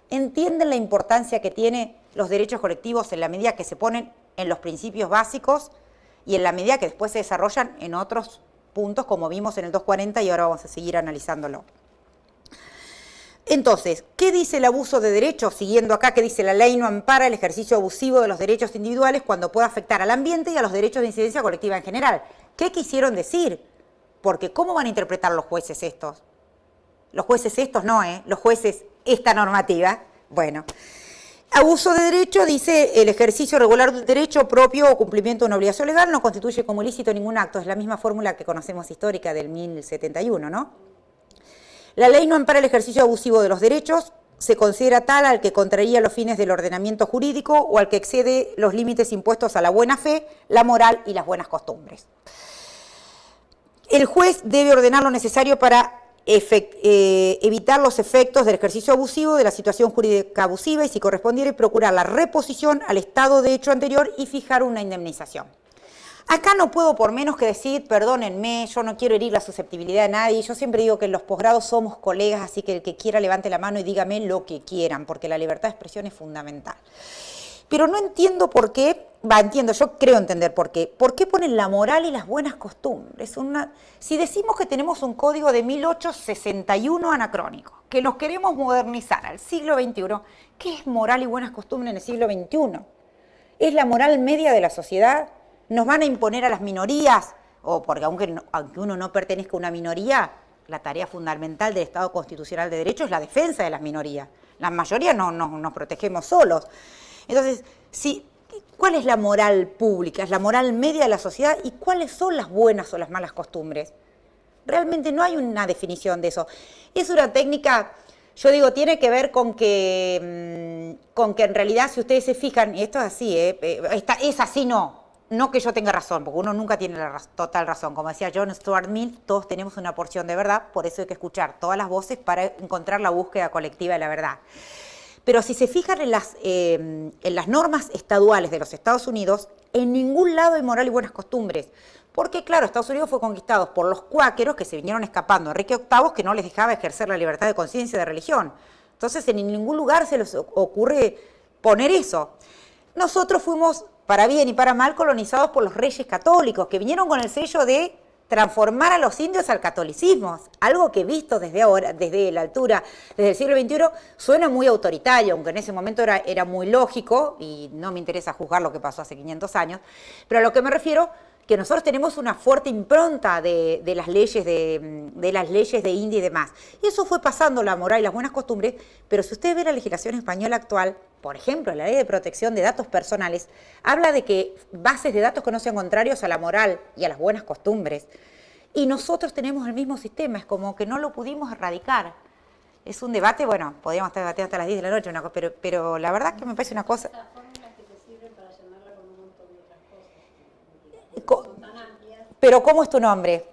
¿Entienden la importancia que tienen los derechos colectivos en la medida que se ponen en los principios básicos y en la medida que después se desarrollan en otros puntos, como vimos en el 240 y ahora vamos a seguir analizándolo? Entonces, ¿qué dice el abuso de derechos? Siguiendo acá, que dice la ley no ampara el ejercicio abusivo de los derechos individuales cuando pueda afectar al ambiente y a los derechos de incidencia colectiva en general. ¿Qué quisieron decir? Porque ¿cómo van a interpretar los jueces estos? Los jueces estos no, los jueces esta normativa. Bueno, abuso de derecho, dice el ejercicio regular del derecho propio o cumplimiento de una obligación legal no constituye como ilícito ningún acto. Es la misma fórmula que conocemos histórica del 1071, ¿no? La ley no ampara el ejercicio abusivo de los derechos, se considera tal al que contraría los fines del ordenamiento jurídico o al que excede los límites impuestos a la buena fe, la moral y las buenas costumbres. El juez debe ordenar lo necesario para evitar los efectos del ejercicio abusivo de la situación jurídica abusiva y, si correspondiere, procurar la reposición al estado de hecho anterior y fijar una indemnización. Acá no puedo por menos que decir, perdónenme, yo no quiero herir la susceptibilidad de nadie, yo siempre digo que en los posgrados somos colegas, así que el que quiera levante la mano y dígame lo que quieran, porque la libertad de expresión es fundamental. Pero no entiendo por qué, yo creo entender por qué. ¿Por qué ponen la moral y las buenas costumbres? Si decimos que tenemos un código de 1861 anacrónico, que nos queremos modernizar al siglo XXI, ¿qué es moral y buenas costumbres en el siglo XXI? ¿Es la moral media de la sociedad? ¿Nos van a imponer a las minorías? O porque aunque uno no pertenezca a una minoría, la tarea fundamental del Estado Constitucional de Derecho es la defensa de las minorías. La mayoría no nos protegemos solos. Entonces, ¿cuál es la moral pública? ¿Es la moral media de la sociedad? ¿Y cuáles son las buenas o las malas costumbres? Realmente no hay una definición de eso. Es una técnica, yo digo, tiene que ver con que en realidad, si ustedes se fijan, y esto es así, es así no no que yo tenga razón, porque uno nunca tiene la total razón. Como decía John Stuart Mill, todos tenemos una porción de verdad, por eso hay que escuchar todas las voces para encontrar la búsqueda colectiva de la verdad. Pero si se fijan en las normas estaduales de los Estados Unidos, en ningún lado hay moral y buenas costumbres. Porque, claro, Estados Unidos fue conquistado por los cuáqueros que se vinieron escapando. Enrique VIII, que no les dejaba ejercer la libertad de conciencia y de religión. Entonces, en ningún lugar se les ocurre poner eso. Nosotros fuimos, para bien y para mal, colonizados por los reyes católicos, que vinieron con el sello de transformar a los indios al catolicismo, algo que visto desde ahora, desde la altura, desde el siglo XXI, suena muy autoritario, aunque en ese momento era muy lógico, y no me interesa juzgar lo que pasó hace 500 años, pero a lo que me refiero, que nosotros tenemos una fuerte impronta de las leyes de India y demás. Y eso fue pasando la moral y las buenas costumbres, pero si usted ve la legislación española actual, por ejemplo, la ley de protección de datos personales, habla de que bases de datos que no sean contrarios a la moral y a las buenas costumbres. Y nosotros tenemos el mismo sistema, es como que no lo pudimos erradicar. Es un debate, bueno, podríamos estar debatiendo hasta las 10 de la noche, pero la verdad que me parece una cosa... Pero ¿cómo es tu nombre?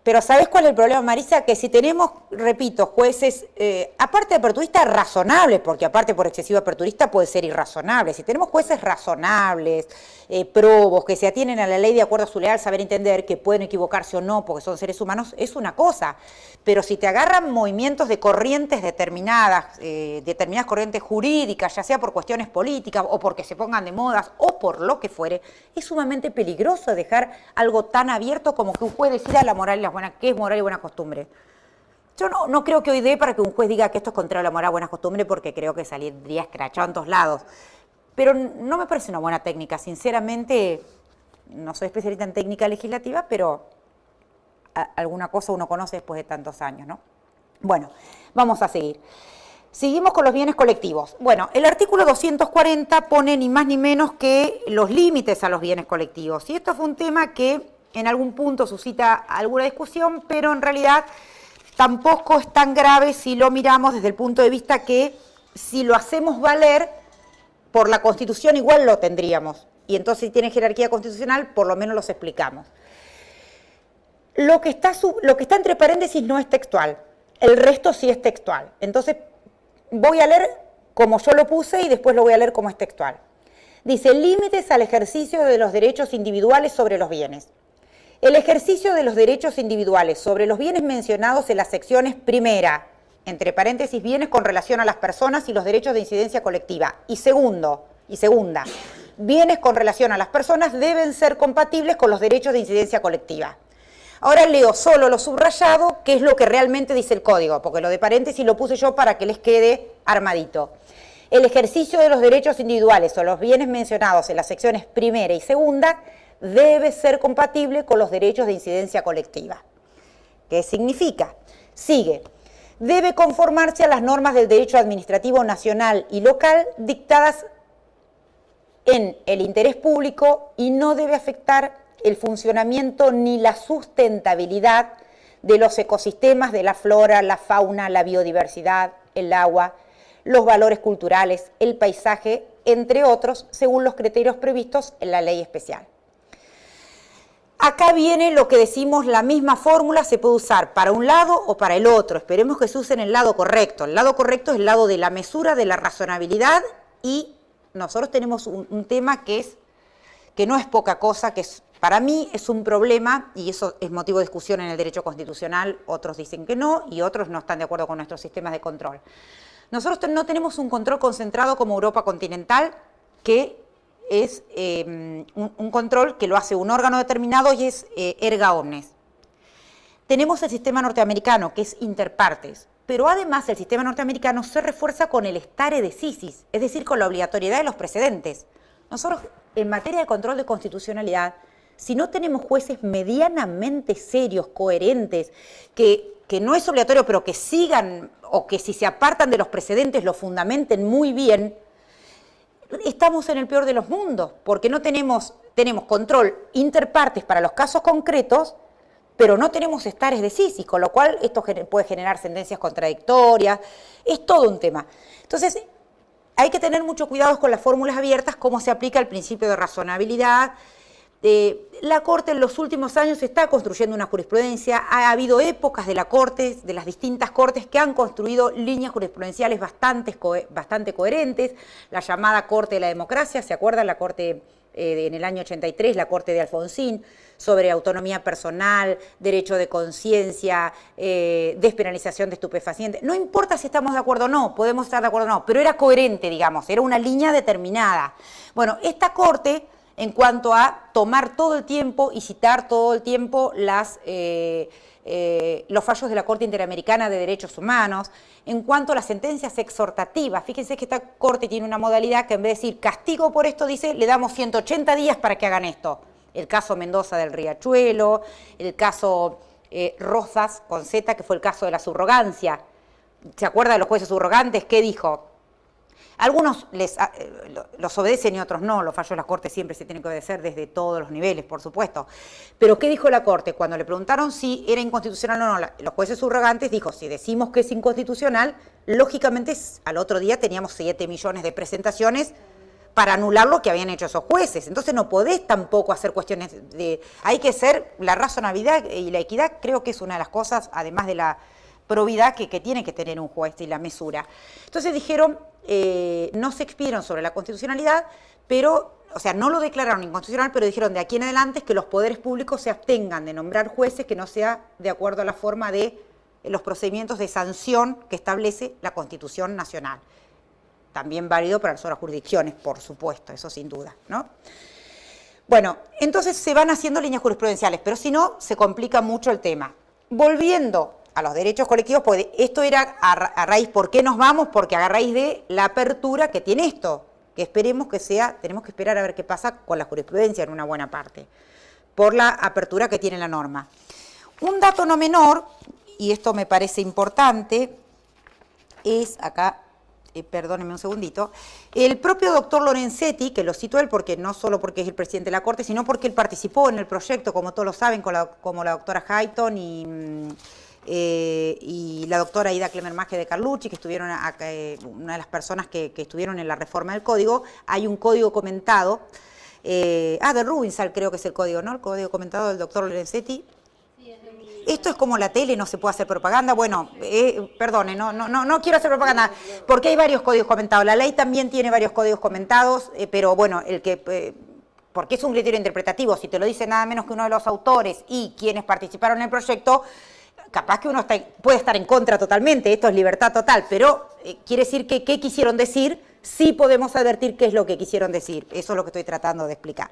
Pero ¿sabés cuál es el problema, Marisa? Que si tenemos, repito, jueces, aparte de aperturistas, razonables, porque aparte por excesivo aperturista puede ser irrazonable. Si tenemos jueces razonables, probos, que se atienen a la ley de acuerdo a su leal saber entender, que pueden equivocarse o no, porque son seres humanos, es una cosa. Pero si te agarran movimientos de corrientes determinadas, determinadas corrientes jurídicas, ya sea por cuestiones políticas o porque se pongan de modas o por lo que fuere, es sumamente peligroso dejar algo tan abierto como que un juez decida la moral y las buenas, qué es moral y buena costumbre. Yo no creo que hoy dé para que un juez diga que esto es contrario a la moral y buena costumbre, porque creo que saldría escrachado en todos lados. Pero no me parece una buena técnica, sinceramente. No soy especialista en técnica legislativa, pero alguna cosa uno conoce después de tantos años, ¿no? Bueno, vamos a seguir. Seguimos con los bienes colectivos. Bueno, el artículo 240 pone ni más ni menos que los límites a los bienes colectivos. Y esto fue un tema que en algún punto suscita alguna discusión, pero en realidad tampoco es tan grave si lo miramos desde el punto de vista que si lo hacemos valer por la Constitución igual lo tendríamos. Y entonces si tiene jerarquía constitucional, por lo menos los explicamos. Lo que está entre paréntesis no es textual, el resto sí es textual. Entonces voy a leer como yo lo puse y después lo voy a leer como es textual. Dice, límites al ejercicio de los derechos individuales sobre los bienes. El ejercicio de los derechos individuales sobre los bienes mencionados en las secciones primera, entre paréntesis, bienes con relación a las personas y los derechos de incidencia colectiva, y segunda, bienes con relación a las personas deben ser compatibles con los derechos de incidencia colectiva. Ahora leo solo lo subrayado, que es lo que realmente dice el código, porque lo de paréntesis lo puse yo para que les quede armadito. El ejercicio de los derechos individuales o los bienes mencionados en las secciones primera y segunda debe ser compatible con los derechos de incidencia colectiva. ¿Qué significa? Sigue. Debe conformarse a las normas del derecho administrativo nacional y local dictadas en el interés público y no debe afectar el funcionamiento ni la sustentabilidad de los ecosistemas, de la flora, la fauna, la biodiversidad, el agua, los valores culturales, el paisaje, entre otros, según los criterios previstos en la ley especial. Acá viene lo que decimos, la misma fórmula se puede usar para un lado o para el otro. Esperemos que se use en el lado correcto. El lado correcto es el lado de la mesura, de la razonabilidad, y nosotros tenemos un tema que no es poca cosa, que para mí es un problema, y eso es motivo de discusión en el derecho constitucional. Otros dicen que no, y otros no están de acuerdo con nuestros sistemas de control. Nosotros no tenemos un control concentrado como Europa continental, que es un control que lo hace un órgano determinado y es erga omnes. Tenemos el sistema norteamericano, que es inter partes, pero además el sistema norteamericano se refuerza con el stare decisis, es decir, con la obligatoriedad de los precedentes. Nosotros, en materia de control de constitucionalidad, si no tenemos jueces medianamente serios, coherentes, que no es obligatorio, pero que sigan, o que si se apartan de los precedentes lo fundamenten muy bien, estamos en el peor de los mundos, porque no tenemos control interpartes para los casos concretos, pero no tenemos stare decisis, con lo cual esto puede generar sentencias contradictorias, es todo un tema. Entonces, hay que tener mucho cuidado con las fórmulas abiertas, cómo se aplica el principio de razonabilidad. La Corte en los últimos años está construyendo una jurisprudencia, ha habido épocas de la Corte, de las distintas Cortes, que han construido líneas jurisprudenciales bastante coherentes, la llamada Corte de la Democracia, ¿se acuerdan? La Corte en el año 83, la Corte de Alfonsín, sobre autonomía personal, derecho de conciencia, despenalización de estupefacientes. No importa si estamos de acuerdo o no, podemos estar de acuerdo o no, pero era coherente, digamos, era una línea determinada. Bueno, esta Corte, en cuanto a tomar todo el tiempo y citar todo el tiempo los fallos de la Corte Interamericana de Derechos Humanos, en cuanto a las sentencias exhortativas, fíjense que esta Corte tiene una modalidad que en vez de decir castigo por esto, dice le damos 180 días para que hagan esto. El caso Mendoza del Riachuelo, el caso Rosas con Z, que fue el caso de la subrogancia. ¿Se acuerda de los jueces subrogantes? ¿Qué dijo? Algunos los obedecen y otros no, los fallos de la Corte siempre se tienen que obedecer desde todos los niveles, por supuesto. Pero ¿qué dijo la Corte? Cuando le preguntaron si era inconstitucional o no, los jueces subrogantes dijo, si decimos que es inconstitucional, lógicamente al otro día teníamos 7 millones de presentaciones para anular lo que habían hecho esos jueces. Entonces no podés tampoco hacer cuestiones de... Hay que ser la razonabilidad y la equidad, creo que es una de las cosas, además de la probidad que tiene que tener un juez y la mesura. Entonces dijeron, no se expidieron sobre la constitucionalidad, pero, o sea, no lo declararon inconstitucional, pero dijeron de aquí en adelante que los poderes públicos se abstengan de nombrar jueces que no sea de acuerdo a la forma de los procedimientos de sanción que establece la Constitución Nacional. También válido para las otras jurisdicciones, por supuesto, eso sin duda, ¿no? Bueno, entonces se van haciendo líneas jurisprudenciales, pero si no, se complica mucho el tema. Volviendo a los derechos colectivos, porque esto era a raíz, ¿por qué nos vamos? Porque a raíz de la apertura que tiene esto, que esperemos que sea, tenemos que esperar a ver qué pasa con la jurisprudencia en una buena parte, por la apertura que tiene la norma. Un dato no menor, y esto me parece importante, es acá, perdónenme un segundito, el propio doctor Lorenzetti, que lo citó él porque no solo porque es el presidente de la Corte, sino porque él participó en el proyecto, como todos lo saben, como la doctora Hayton y la doctora Ida Clemermaje de Carlucci, que estuvieron una de las personas que estuvieron en la reforma del código. Hay un código comentado, de Rubinsal creo que es el código, ¿no? El código comentado del doctor Lorenzetti. Esto es como la tele, no se puede hacer propaganda. Bueno, perdone, no quiero hacer propaganda, porque hay varios códigos comentados. La ley también tiene varios códigos comentados, pero bueno, porque es un criterio interpretativo, si te lo dice nada menos que uno de los autores y quienes participaron en el proyecto, capaz que uno puede estar en contra totalmente, esto es libertad total, pero quiere decir que qué quisieron decir, sí podemos advertir qué es lo que quisieron decir, eso es lo que estoy tratando de explicar.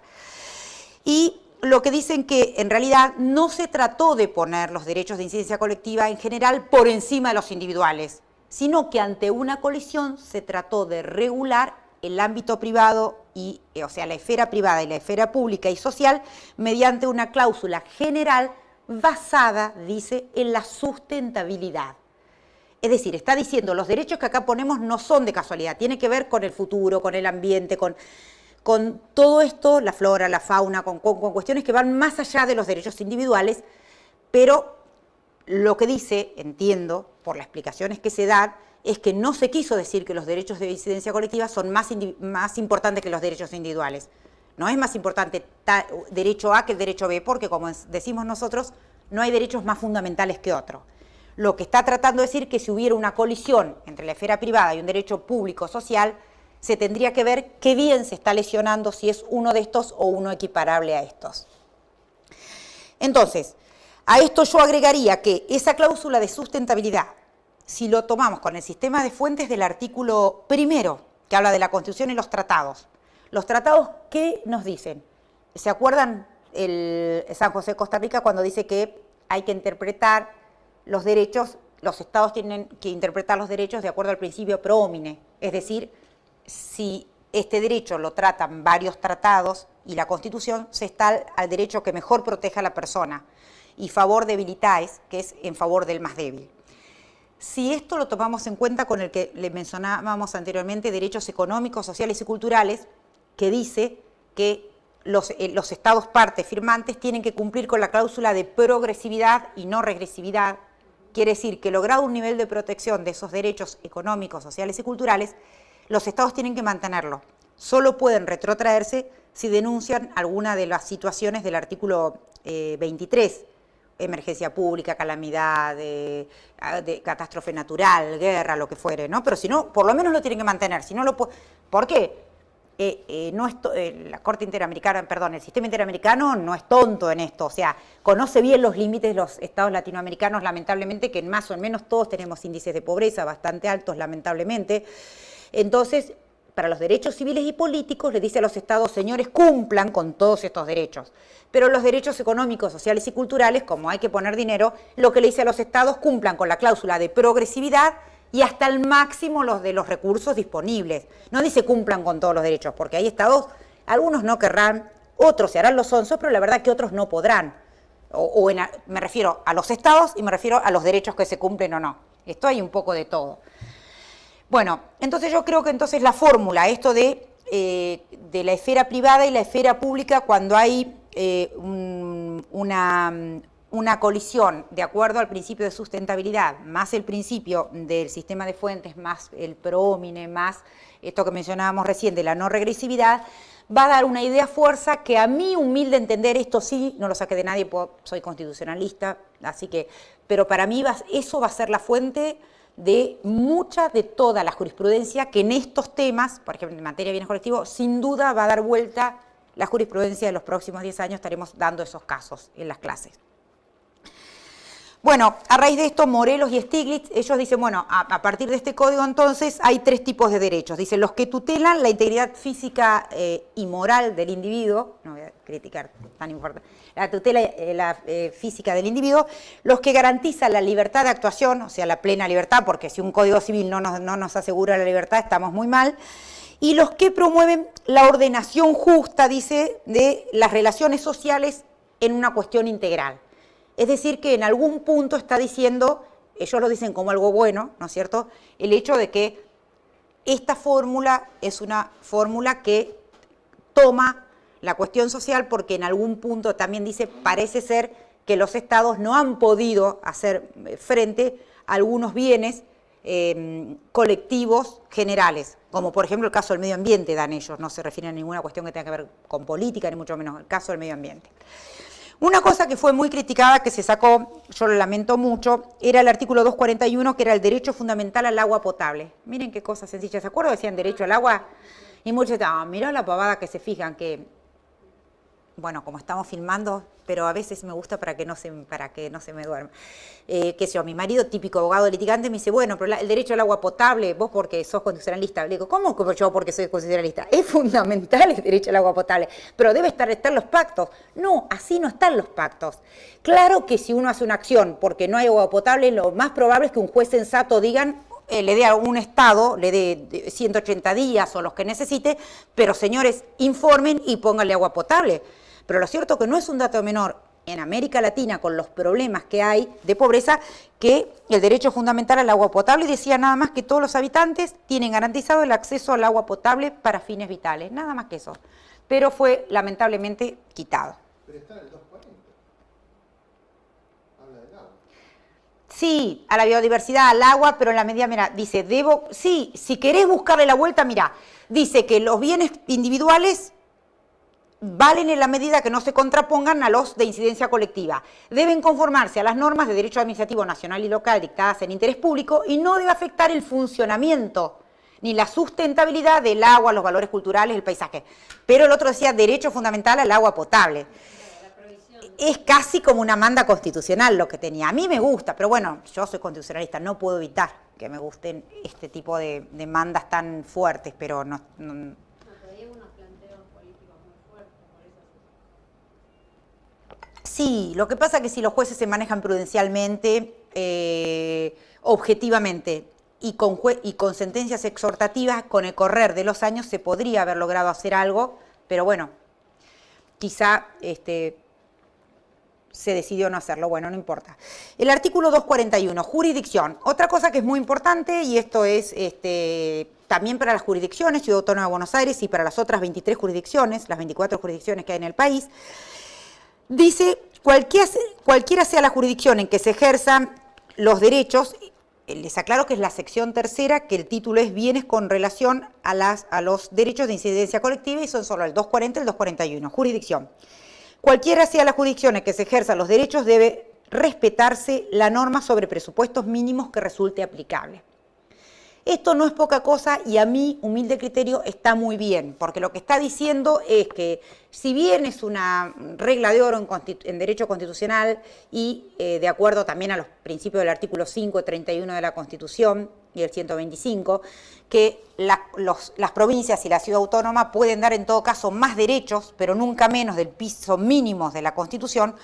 Y lo que dicen que en realidad no se trató de poner los derechos de incidencia colectiva en general por encima de los individuales, sino que ante una colisión se trató de regular el ámbito privado, o sea, la esfera privada y la esfera pública y social, mediante una cláusula general basada, dice, en la sustentabilidad. Es decir, está diciendo, los derechos que acá ponemos no son de casualidad, tiene que ver con el futuro, con el ambiente, con todo esto, la flora, la fauna, con cuestiones que van más allá de los derechos individuales, pero lo que dice, entiendo, por las explicaciones que se dan, es que no se quiso decir que los derechos de incidencia colectiva son más importantes que los derechos individuales. No es más importante derecho A que el derecho B, porque como decimos nosotros, no hay derechos más fundamentales que otro. Lo que está tratando de decir es que si hubiera una colisión entre la esfera privada y un derecho público social, se tendría que ver qué bien se está lesionando, si es uno de estos o uno equiparable a estos. Entonces, a esto yo agregaría que esa cláusula de sustentabilidad, si lo tomamos con el sistema de fuentes del artículo primero, que habla de la Constitución y los tratados, ¿qué nos dicen? ¿Se acuerdan el San José de Costa Rica cuando dice que hay que interpretar los derechos, los estados tienen que interpretar los derechos de acuerdo al principio pro homine? Es decir, si este derecho lo tratan varios tratados y la Constitución, se está al derecho que mejor proteja a la persona, y favor debilitáis, que es en favor del más débil. Si esto lo tomamos en cuenta con el que le mencionábamos anteriormente, derechos económicos, sociales y culturales, que dice que los estados partes firmantes tienen que cumplir con la cláusula de progresividad y no regresividad, quiere decir que logrado un nivel de protección de esos derechos económicos, sociales y culturales, los estados tienen que mantenerlo. solo pueden retrotraerse si denuncian alguna de las situaciones del artículo 23, emergencia pública, calamidad, de catástrofe natural, guerra, lo que fuere, ¿no? Pero si no, por lo menos lo tienen que mantener. Si no lo ¿por qué? La Corte Interamericana, perdón, el sistema interamericano no es tonto en esto, o sea, conoce bien los límites de los estados latinoamericanos, lamentablemente, que en más o menos todos tenemos índices de pobreza bastante altos, lamentablemente. Entonces, para los derechos civiles y políticos, le dice a los estados, señores, cumplan con todos estos derechos. Pero los derechos económicos, sociales y culturales, como hay que poner dinero, lo que le dice a los estados, cumplan con la cláusula de progresividad y hasta el máximo los de los recursos disponibles. No dice cumplan con todos los derechos, porque hay estados, algunos no querrán, otros se harán los sonsos, pero la verdad que otros no podrán. Me refiero a los estados y me refiero a los derechos que se cumplen o no. Esto hay un poco de todo. Bueno, entonces yo creo que entonces la fórmula, esto de la esfera privada y la esfera pública, cuando hay una colisión de acuerdo al principio de sustentabilidad, más el principio del sistema de fuentes, más el pro homine, más esto que mencionábamos recién de la no regresividad, va a dar una idea fuerza que a mí, humilde entender, esto sí, no lo saqué de nadie, soy constitucionalista, así que, pero para mí eso va a ser la fuente de mucha, de toda la jurisprudencia que en estos temas, por ejemplo en materia de bienes colectivos, sin duda va a dar vuelta la jurisprudencia de los próximos 10 años, estaremos dando esos casos en las clases. Bueno, a raíz de esto, Morelos y Stiglitz, ellos dicen, bueno, a partir de este código entonces hay 3 tipos de derechos. Dicen, los que tutelan la integridad física y moral del individuo, no voy a criticar tan importante, la tutela física del individuo, los que garantizan la libertad de actuación, o sea, la plena libertad, porque si un código civil no nos asegura la libertad, estamos muy mal, y los que promueven la ordenación justa, dice, de las relaciones sociales en una cuestión integral. Es decir, que en algún punto está diciendo, ellos lo dicen como algo bueno, ¿no es cierto?, el hecho de que esta fórmula es una fórmula que toma la cuestión social porque en algún punto también dice, parece ser que los estados no han podido hacer frente a algunos bienes colectivos generales, como por ejemplo el caso del medio ambiente dan ellos, no se refieren a ninguna cuestión que tenga que ver con política, ni mucho menos el caso del medio ambiente. Una cosa que fue muy criticada, que se sacó, yo lo lamento mucho, era el artículo 241, que era el derecho fundamental al agua potable. Miren qué cosa sencilla, ¿se acuerdan? Decían derecho al agua, y muchos decían, mirá la pavada que se fijan, que, bueno, como estamos filmando, pero a veces me gusta para que no se me duerma. Qué sé yo, mi marido, típico abogado litigante, me dice, bueno, pero el derecho al agua potable, vos porque sos constitucionalista. Le digo, ¿cómo que yo porque soy constitucionalista? Es fundamental el derecho al agua potable, pero debe estar los pactos. No, así no están los pactos. Claro que si uno hace una acción porque no hay agua potable, lo más probable es que un juez sensato digan, le dé a un estado, le dé 180 días o los que necesite, pero señores, informen y pónganle agua potable. Pero lo cierto es que no es un dato menor en América Latina, con los problemas que hay de pobreza, que el derecho fundamental al agua potable, y decía nada más que todos los habitantes tienen garantizado el acceso al agua potable para fines vitales, nada más que eso. Pero fue lamentablemente quitado. Pero está en el 240. Habla del agua. Sí, a la biodiversidad, al agua, pero en la medida, mira, dice, sí, si querés buscarle la vuelta, mira, dice que los bienes individuales valen en la medida que no se contrapongan a los de incidencia colectiva. Deben conformarse a las normas de derecho administrativo nacional y local dictadas en interés público y no debe afectar el funcionamiento ni la sustentabilidad del agua, los valores culturales, el paisaje. Pero el otro decía derecho fundamental al agua potable. Es casi como una manda constitucional lo que tenía. A mí me gusta, pero bueno, yo soy constitucionalista, no puedo evitar que me gusten este tipo de mandas tan fuertes, pero no sí, lo que pasa es que si los jueces se manejan prudencialmente, objetivamente y con sentencias exhortativas, con el correr de los años se podría haber logrado hacer algo, pero bueno, quizá se decidió no hacerlo, bueno, no importa. El artículo 241, jurisdicción. Otra cosa que es muy importante, y esto es también para las jurisdicciones, Ciudad Autónoma de Buenos Aires y para las otras 23 jurisdicciones, las 24 jurisdicciones que hay en el país, dice, cualquiera sea la jurisdicción en que se ejerzan los derechos, les aclaro que es la sección tercera, que el título es Bienes con relación a los derechos de incidencia colectiva y son solo el 240 y el 241. Jurisdicción. Cualquiera sea la jurisdicción en que se ejerzan los derechos, debe respetarse la norma sobre presupuestos mínimos que resulte aplicable. Esto no es poca cosa y a mi humilde criterio está muy bien, porque lo que está diciendo es que si bien es una regla de oro en derecho constitucional y de acuerdo también a los principios del artículo 5, 31 de la Constitución y el 125, que las provincias y la ciudad autónoma pueden dar en todo caso más derechos, pero nunca menos del piso mínimo de la Constitución.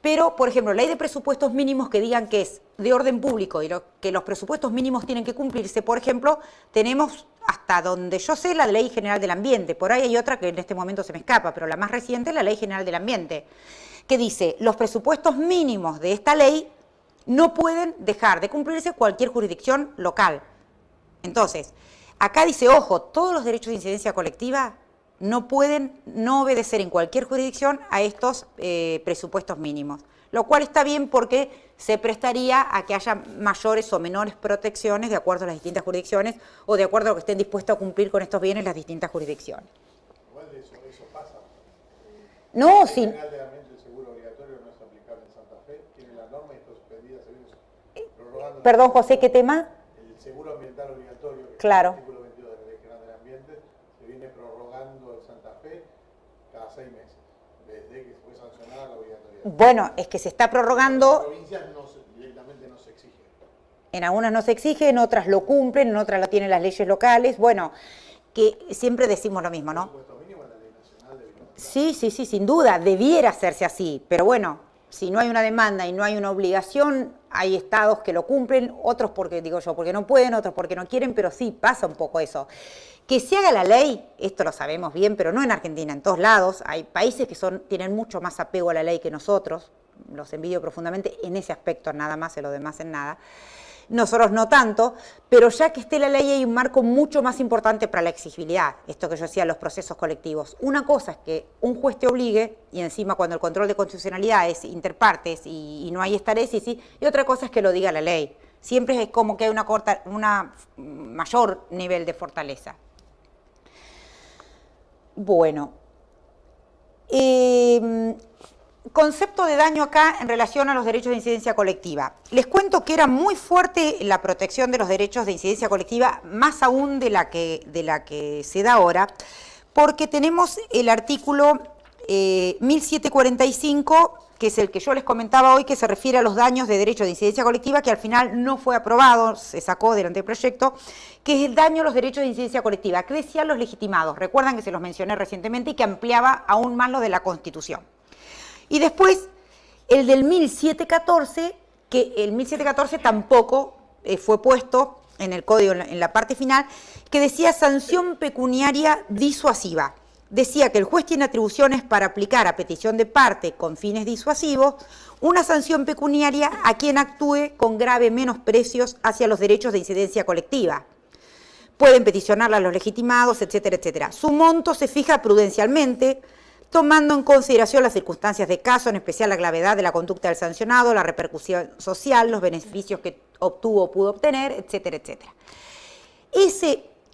Pero, por ejemplo, ley de presupuestos mínimos que digan que es de orden público y que los presupuestos mínimos tienen que cumplirse, por ejemplo, tenemos hasta donde yo sé la Ley General del Ambiente, por ahí hay otra que en este momento se me escapa, pero la más reciente es la Ley General del Ambiente, que dice los presupuestos mínimos de esta ley no pueden dejar de cumplirse cualquier jurisdicción local. Entonces, acá dice, ojo, todos los derechos de incidencia colectiva no pueden no obedecer en cualquier jurisdicción a estos presupuestos mínimos, lo cual está bien porque se prestaría a que haya mayores o menores protecciones de acuerdo a las distintas jurisdicciones o de acuerdo a lo que estén dispuestos a cumplir con estos bienes las distintas jurisdicciones. Igual de eso pasa. No, sí. Generalmente el seguro obligatorio no es aplicable en Santa Fe, tiene la norma y está suspendida, se viene prorrogando. Perdón, José, ¿qué tema? El seguro ambiental obligatorio, que claro. es el artículo 22 de la Ley General del Ambiente, se viene prorrogando en Santa Fe cada 6 meses, desde que fue sancionada la obligatoriedad. Bueno, es que se está prorrogando. En las provincias directamente no se exige. En algunas no se exige, en otras lo cumplen, en otras lo tienen las leyes locales. Bueno, que siempre decimos lo mismo, ¿no? Sí, sí, sí, sin duda, debiera hacerse así, pero bueno, si no hay una demanda y no hay una obligación, hay estados que lo cumplen, otros porque, digo yo, porque no pueden, otros porque no quieren, pero sí, pasa un poco eso. Que se haga la ley, esto lo sabemos bien, pero no en Argentina, en todos lados, hay países que tienen mucho más apego a la ley que nosotros, los envidio profundamente en ese aspecto, nada más, en lo demás en nada. Nosotros no tanto, pero ya que esté la ley hay un marco mucho más importante para la exigibilidad, esto que yo decía, los procesos colectivos. Una cosa es que un juez te obligue, y encima cuando el control de constitucionalidad es interpartes y no hay estaresis, y otra cosa es que lo diga la ley. Siempre es como que hay una mayor nivel de fortaleza. Bueno, concepto de daño acá en relación a los derechos de incidencia colectiva. Les cuento que era muy fuerte la protección de los derechos de incidencia colectiva, más aún de la que se da ahora, porque tenemos el artículo 1745, que es el que yo les comentaba hoy, que se refiere a los daños de derechos de incidencia colectiva, que al final no fue aprobado, se sacó del anteproyecto, que es el daño a los derechos de incidencia colectiva, que decían los legitimados. Recuerdan que se los mencioné recientemente y que ampliaba aún más lo de la Constitución. Y después, el del 1714, que el 1714 tampoco fue puesto en el código, en la parte final, que decía sanción pecuniaria disuasiva. Decía que el juez tiene atribuciones para aplicar a petición de parte con fines disuasivos una sanción pecuniaria a quien actúe con grave menosprecios hacia los derechos de incidencia colectiva. Pueden peticionarla a los legitimados, etcétera, etcétera. Su monto se fija prudencialmente, tomando en consideración las circunstancias de caso, en especial la gravedad de la conducta del sancionado, la repercusión social, los beneficios que obtuvo o pudo obtener, etcétera, etcétera.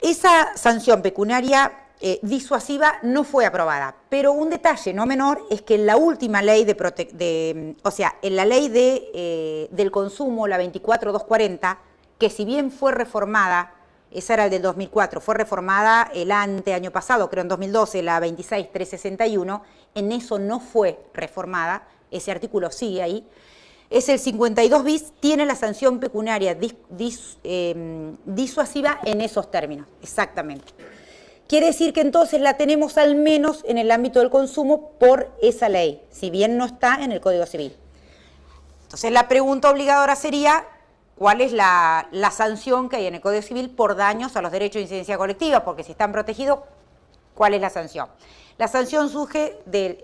Esa sanción pecuniaria disuasiva no fue aprobada, pero un detalle no menor es que en la última ley en la ley del consumo, la 24240, que si bien fue reformada, esa era el del 2004, fue reformada el año pasado, creo en 2012, la 26361, en eso no fue reformada, ese artículo sigue ahí, es el 52 bis, tiene la sanción pecuniaria disuasiva en esos términos, exactamente. Quiere decir que entonces la tenemos al menos en el ámbito del consumo por esa ley, si bien no está en el Código Civil. Entonces la pregunta obligadora sería, ¿cuál es la sanción que hay en el Código Civil por daños a los derechos de incidencia colectiva? Porque si están protegidos, ¿cuál es la sanción? La sanción surge del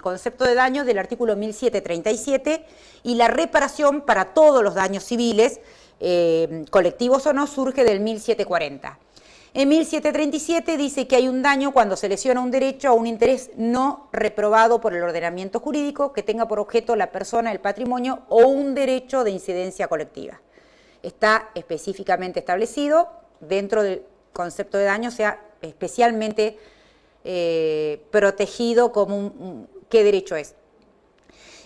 concepto de daño del artículo 1737 y la reparación para todos los daños civiles, colectivos o no, surge del 1740. En 1737 dice que hay un daño cuando se lesiona un derecho o un interés no reprobado por el ordenamiento jurídico que tenga por objeto la persona, el patrimonio o un derecho de incidencia colectiva. está específicamente establecido dentro del concepto de daño, sea especialmente protegido como qué derecho es.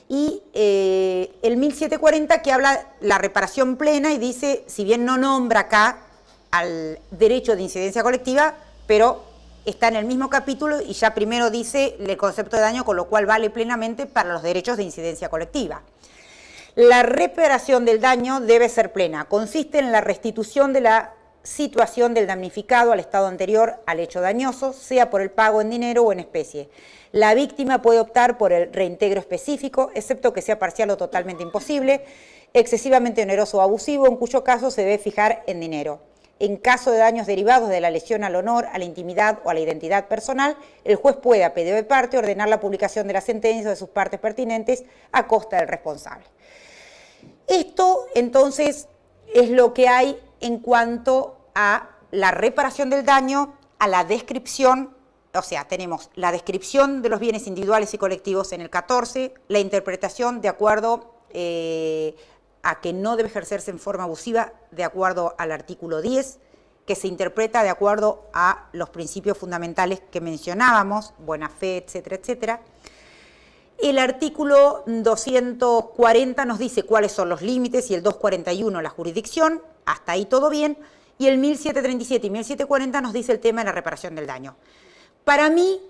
Y el 1740 que habla la reparación plena y dice, si bien no nombra acá al derecho de incidencia colectiva, pero está en el mismo capítulo y ya primero dice el concepto de daño, con lo cual vale plenamente para los derechos de incidencia colectiva. La reparación del daño debe ser plena, consiste en la restitución de la situación del damnificado al estado anterior al hecho dañoso, sea por el pago en dinero o en especie. La víctima puede optar por el reintegro específico, excepto que sea parcial o totalmente imposible, excesivamente oneroso o abusivo, en cuyo caso se debe fijar en dinero. En caso de daños derivados de la lesión al honor, a la intimidad o a la identidad personal, el juez puede, a pedido de parte, ordenar la publicación de la sentencia o de sus partes pertinentes a costa del responsable. Esto, entonces, es lo que hay en cuanto a la reparación del daño, a la descripción. O sea, tenemos la descripción de los bienes individuales y colectivos en el 14, la interpretación de acuerdo a que no debe ejercerse en forma abusiva de acuerdo al artículo 10, que se interpreta de acuerdo a los principios fundamentales que mencionábamos, buena fe, etcétera, etcétera. El artículo 240 nos dice cuáles son los límites y el 241 la jurisdicción, hasta ahí todo bien, y el 1737 y 1740 nos dice el tema de la reparación del daño. Para mí,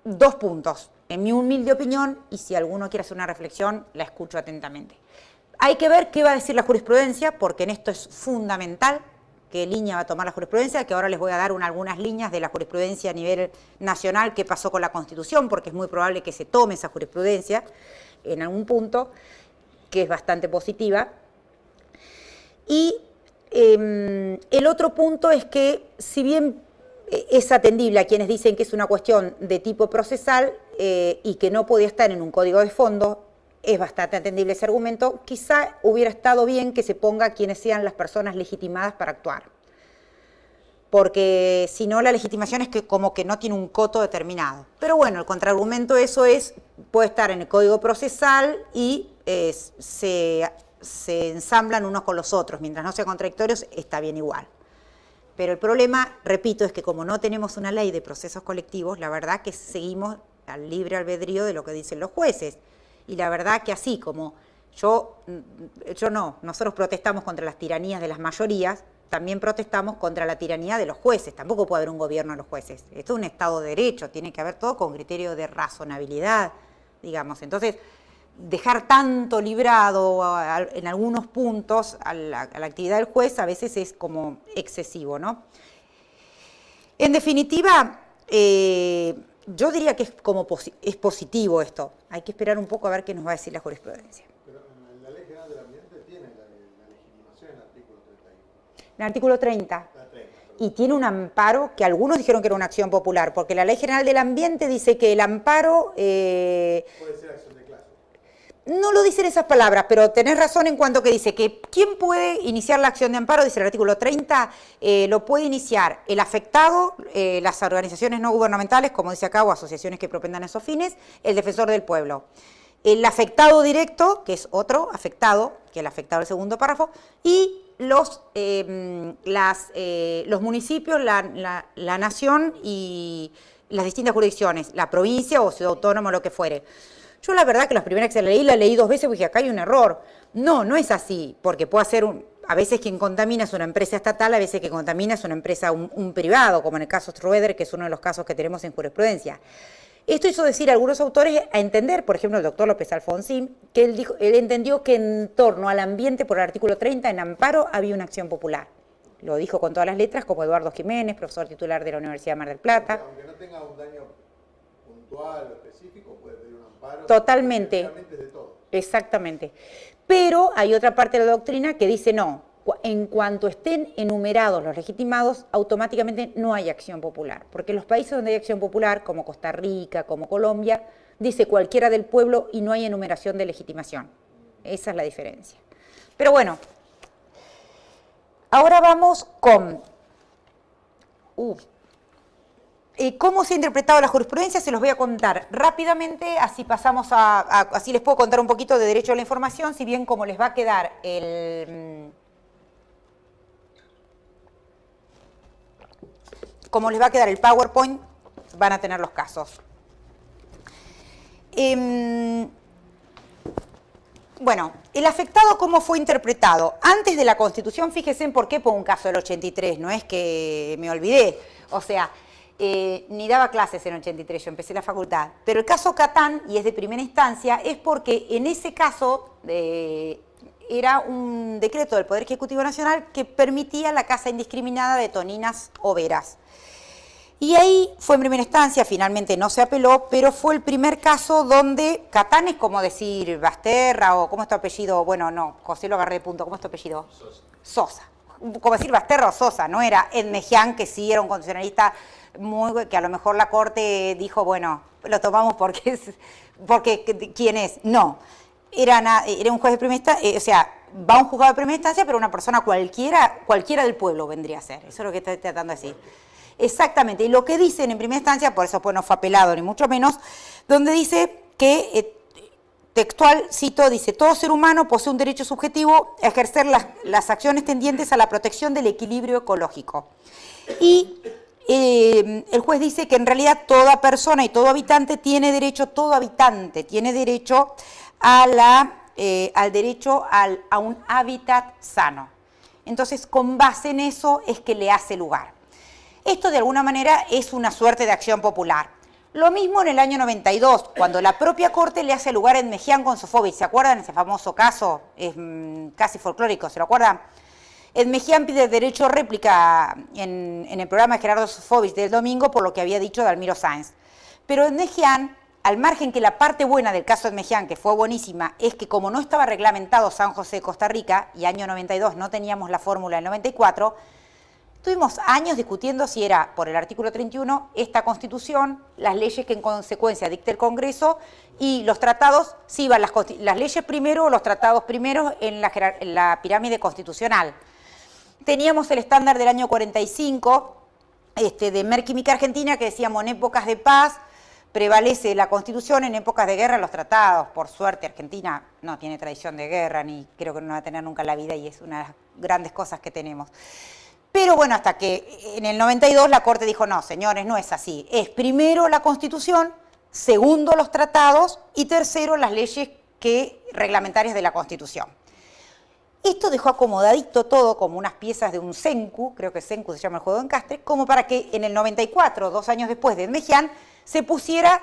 2 puntos, en mi humilde opinión, y si alguno quiere hacer una reflexión, la escucho atentamente. Hay que ver qué va a decir la jurisprudencia, porque en esto es fundamental qué línea va a tomar la jurisprudencia, que ahora les voy a dar algunas líneas de la jurisprudencia a nivel nacional, qué pasó con la Constitución, porque es muy probable que se tome esa jurisprudencia en algún punto, que es bastante positiva. Y el otro punto es que, si bien es atendible a quienes dicen que es una cuestión de tipo procesal y que no podía estar en un código de fondo, es bastante atendible ese argumento, quizá hubiera estado bien que se ponga quiénes sean las personas legitimadas para actuar. Porque si no, la legitimación es que como que no tiene un coto determinado. Pero bueno, el contraargumento eso puede estar en el código procesal y se ensamblan unos con los otros. Mientras no sean contradictorios, está bien igual. Pero el problema, repito, es que como no tenemos una ley de procesos colectivos, la verdad que seguimos al libre albedrío de lo que dicen los jueces. Y la verdad que así como nosotros protestamos contra las tiranías de las mayorías, también protestamos contra la tiranía de los jueces. Tampoco puede haber un gobierno de los jueces. Esto es un Estado de Derecho, tiene que haber todo con criterio de razonabilidad, digamos. Entonces, dejar tanto librado en algunos puntos a la actividad del juez a veces es como excesivo, ¿no? En definitiva, yo diría que es positivo esto. Hay que esperar un poco a ver qué nos va a decir la jurisprudencia. Pero en la Ley General del Ambiente tiene la legitimación en el artículo 31. En el artículo 30. Y tiene un amparo que algunos dijeron que era una acción popular, porque la Ley General del Ambiente dice que el amparo... puede ser acción de clase. No lo dicen esas palabras, pero tenés razón en cuanto que dice que ¿quién puede iniciar la acción de amparo? Dice el artículo 30, lo puede iniciar el afectado, las organizaciones no gubernamentales, como dice acá, o asociaciones que propendan esos fines, el defensor del pueblo. El afectado directo, que es otro afectado, que el afectado del segundo párrafo, y los municipios, la nación y las distintas jurisdicciones, la provincia o ciudad autónoma o lo que fuere. Yo la verdad que las primeras que la leí 2 veces porque dije, acá hay un error. No, no es así, porque puede ser a veces quien contamina es una empresa estatal, a veces quien contamina es una empresa, un privado, como en el caso Schroeder, que es uno de los casos que tenemos en jurisprudencia. Esto hizo decir a algunos autores a entender, por ejemplo, el doctor López Alfonsín, que él entendió que en torno al ambiente, por el artículo 30, en amparo, había una acción popular. Lo dijo con todas las letras, como Eduardo Jiménez, profesor titular de la Universidad de Mar del Plata. Aunque no tenga un daño puntual o específico, puede pedir un amparo. Totalmente. De todo. Exactamente. Pero hay otra parte de la doctrina que dice no. En cuanto estén enumerados los legitimados, automáticamente no hay acción popular. Porque en los países donde hay acción popular, como Costa Rica, como Colombia, dice cualquiera del pueblo y no hay enumeración de legitimación. Esa es la diferencia. Pero bueno, ahora vamos con cómo se ha interpretado la jurisprudencia. Se los voy a contar rápidamente, así pasamos así les puedo contar un poquito de derecho a la información, si bien como les va a quedar como les va a quedar el PowerPoint, van a tener los casos. Bueno, el afectado, ¿cómo fue interpretado? Antes de la Constitución, fíjense en por qué pongo un caso del 83, no es que me olvidé, o sea, ni daba clases en 83, yo empecé la facultad, pero el caso Catán, y es de primera instancia, es porque en ese caso era un decreto del Poder Ejecutivo Nacional que permitía la caza indiscriminada de toninas overas. Y ahí fue en primera instancia, finalmente no se apeló, pero fue el primer caso donde Catán es como decir Basterra o ¿cómo es tu apellido? Bueno, no, José lo agarré de punto, ¿cómo es tu apellido? Sosa. Como decir Basterra o Sosa, no era Ed Mejián, que sí era un constitucionalista que a lo mejor la Corte dijo, bueno, lo tomamos porque ¿quién es? No, era un juez de primera instancia, o sea, va a un juzgado de primera instancia, pero una persona cualquiera del pueblo vendría a ser, eso es lo que estoy tratando de decir. Exactamente, y lo que dicen en primera instancia, por eso pues no fue apelado ni mucho menos, donde dice que, textual, cito, dice, todo ser humano posee un derecho subjetivo a ejercer las acciones tendientes a la protección del equilibrio ecológico. Y el juez dice que en realidad toda persona y todo habitante tiene derecho al derecho a un hábitat sano. Entonces, con base en eso es que le hace lugar. Esto de alguna manera es una suerte de acción popular. Lo mismo en el año 92, cuando la propia Corte le hace lugar a Ed Mejián con Sofovich. ¿Se acuerdan ese famoso caso? Es casi folclórico, ¿se lo acuerdan? Ed Mejián pide derecho a réplica en el programa de Gerardo Sofovich del domingo por lo que había dicho Dalmiro Sáenz. Pero Ed Mejián, al margen que la parte buena del caso Ed Mejián, que fue buenísima, es que como no estaba reglamentado San José de Costa Rica, y año 92 no teníamos la fórmula del 94, tuvimos años discutiendo si era por el artículo 31 esta Constitución, las leyes que en consecuencia dicta el Congreso y los tratados, si iban las leyes primero o los tratados primero en la pirámide constitucional. Teníamos el estándar del año 45 de Merck Argentina que decíamos en épocas de paz prevalece la Constitución, en épocas de guerra los tratados. Por suerte Argentina no tiene tradición de guerra ni creo que no va a tener nunca en la vida y es una de las grandes cosas que tenemos. Pero bueno, hasta que en el 92 la Corte dijo, no, señores, no es así. Es primero la Constitución, segundo los tratados y tercero las leyes reglamentarias de la Constitución. Esto dejó acomodadito todo como unas piezas de un Senku, creo que Senku se llama el juego de encastre, como para que en el 94, 2 años después de Ed Mejián, se pusiera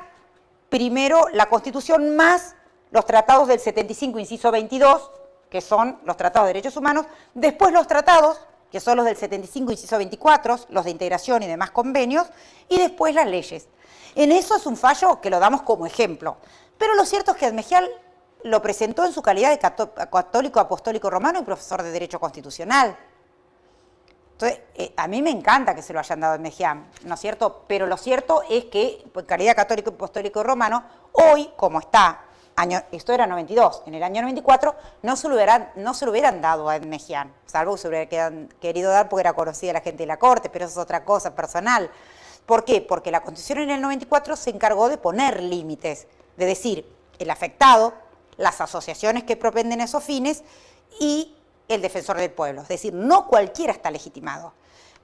primero la Constitución más los tratados del 75, inciso 22, que son los tratados de derechos humanos, después los tratados, que son los del 75, inciso 24, los de integración y demás convenios, y después las leyes. En eso es un fallo que lo damos como ejemplo. Pero lo cierto es que Ed Mejián lo presentó en su calidad de católico apostólico romano y profesor de Derecho Constitucional. Entonces, a mí me encanta que se lo hayan dado a Ed Mejián, ¿no es cierto? Pero lo cierto es que, en calidad de católico apostólico romano, hoy, como está, esto era 92, en el año 94, no se lo hubieran dado a Ed Mejián, salvo que se hubiera querido dar porque era conocida la gente de la Corte, pero eso es otra cosa personal. ¿Por qué? Porque la Constitución en el 94 se encargó de poner límites, de decir, el afectado, las asociaciones que propenden esos fines y el defensor del pueblo. Es decir, no cualquiera está legitimado.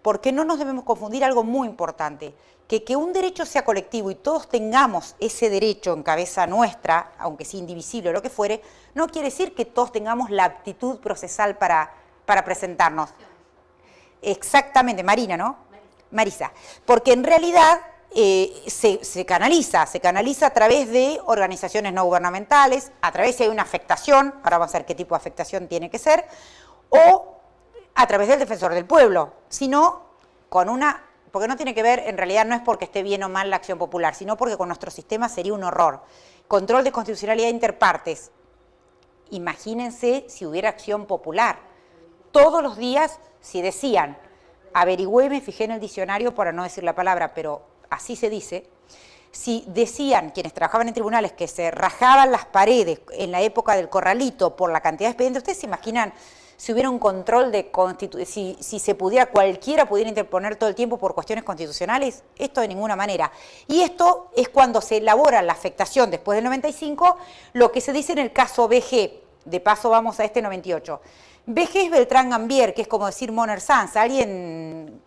Porque no nos debemos confundir algo muy importante, que un derecho sea colectivo y todos tengamos ese derecho en cabeza nuestra, aunque sea indivisible o lo que fuere, no quiere decir que todos tengamos la aptitud procesal para presentarnos. Exactamente, Marina, ¿no? Marisa. Porque en realidad se canaliza a través de organizaciones no gubernamentales, a través si hay una afectación, ahora vamos a ver qué tipo de afectación tiene que ser, o a través del defensor del pueblo, sino porque no tiene que ver, en realidad no es porque esté bien o mal la acción popular, sino porque con nuestro sistema sería un horror. Control de constitucionalidad interpartes. Imagínense si hubiera acción popular. Todos los días, si decían, averigüé, me fijé en el diccionario para no decir la palabra, pero así se dice, si decían quienes trabajaban en tribunales que se rajaban las paredes en la época del corralito por la cantidad de expedientes, ¿ustedes se imaginan si hubiera un control de si cualquiera pudiera interponer todo el tiempo por cuestiones constitucionales? Esto de ninguna manera. Y esto es cuando se elabora la afectación después del 95, lo que se dice en el caso BG, De paso vamos a este 98. Vejez Beltrán Gambier, que es como decir Moner Sanz, alguien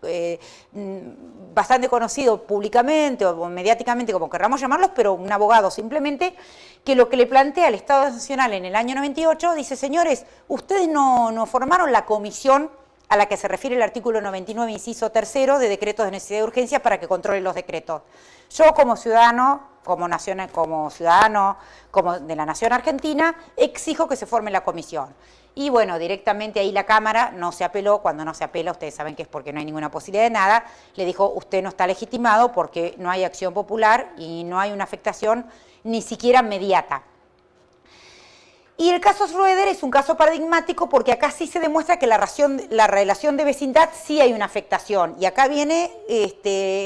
bastante conocido públicamente o mediáticamente, como querramos llamarlos, pero un abogado simplemente, que lo que le plantea al Estado Nacional en el año 98, dice, señores, ustedes no formaron la comisión a la que se refiere el artículo 99, inciso tercero, de decretos de necesidad de urgencia para que controle los decretos. Yo como ciudadano, como ciudadano de la Nación Argentina, exijo que se forme la comisión. Y bueno, directamente ahí la Cámara no se apeló. Cuando no se apela, ustedes saben que es porque no hay ninguna posibilidad de nada, le dijo, usted no está legitimado porque no hay acción popular y no hay una afectación ni siquiera mediata. Y el caso Schroeder es un caso paradigmático porque acá sí se demuestra que la relación de vecindad sí hay una afectación. Y acá viene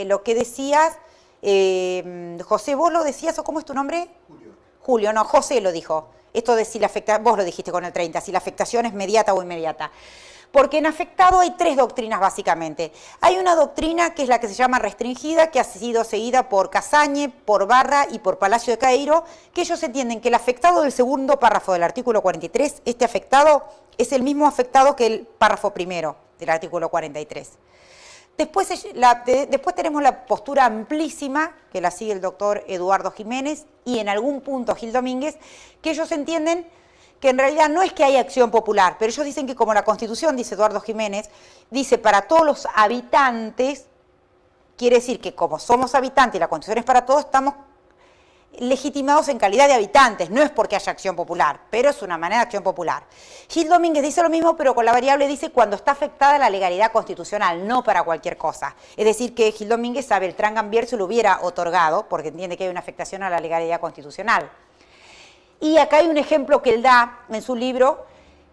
lo que decías, José, vos lo decías, ¿o cómo es tu nombre? Julio, no, José lo dijo. Esto de si la afectación, vos lo dijiste con el 30, si la afectación es mediata o inmediata. Porque en afectado hay tres doctrinas básicamente. Hay una doctrina que es la que se llama restringida, que ha sido seguida por Casañe, por Barra y por Palacio de Caeiro, que ellos entienden que el afectado del segundo párrafo del artículo 43, este afectado es el mismo afectado que el párrafo primero del artículo 43. Después tenemos la postura amplísima, que la sigue el doctor Eduardo Jiménez y en algún punto Gil Domínguez, que ellos entienden que en realidad no es que haya acción popular, pero ellos dicen que como la Constitución, dice Eduardo Jiménez, dice para todos los habitantes, quiere decir que como somos habitantes y la Constitución es para todos, estamos legitimados en calidad de habitantes, no es porque haya acción popular, pero es una manera de acción popular. Gil Domínguez dice lo mismo, pero con la variable dice cuando está afectada la legalidad constitucional, no para cualquier cosa. Es decir, que Gil Domínguez a Beltrán Gambier se lo hubiera otorgado, porque entiende que hay una afectación a la legalidad constitucional. Y acá hay un ejemplo que él da en su libro,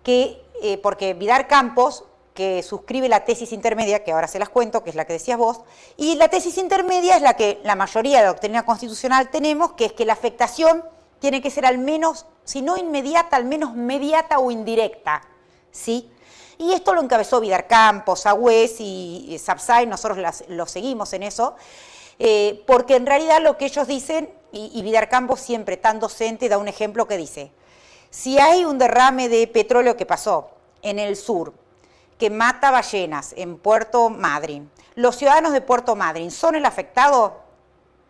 que porque Vidar Campos, que suscribe la tesis intermedia, que ahora se las cuento, que es la que decías vos, y la tesis intermedia es la que la mayoría de la doctrina constitucional tenemos, que es que la afectación tiene que ser al menos, si no inmediata, al menos mediata o indirecta, ¿sí? Y esto lo encabezó Vidar Campos, Sagüez y Sapsay, nosotros lo seguimos en eso, porque en realidad lo que ellos dicen, y Vidar Campos siempre tan docente da un ejemplo que dice, si hay un derrame de petróleo que pasó en el sur, que mata ballenas en Puerto Madryn, ¿los ciudadanos de Puerto Madryn son el afectado?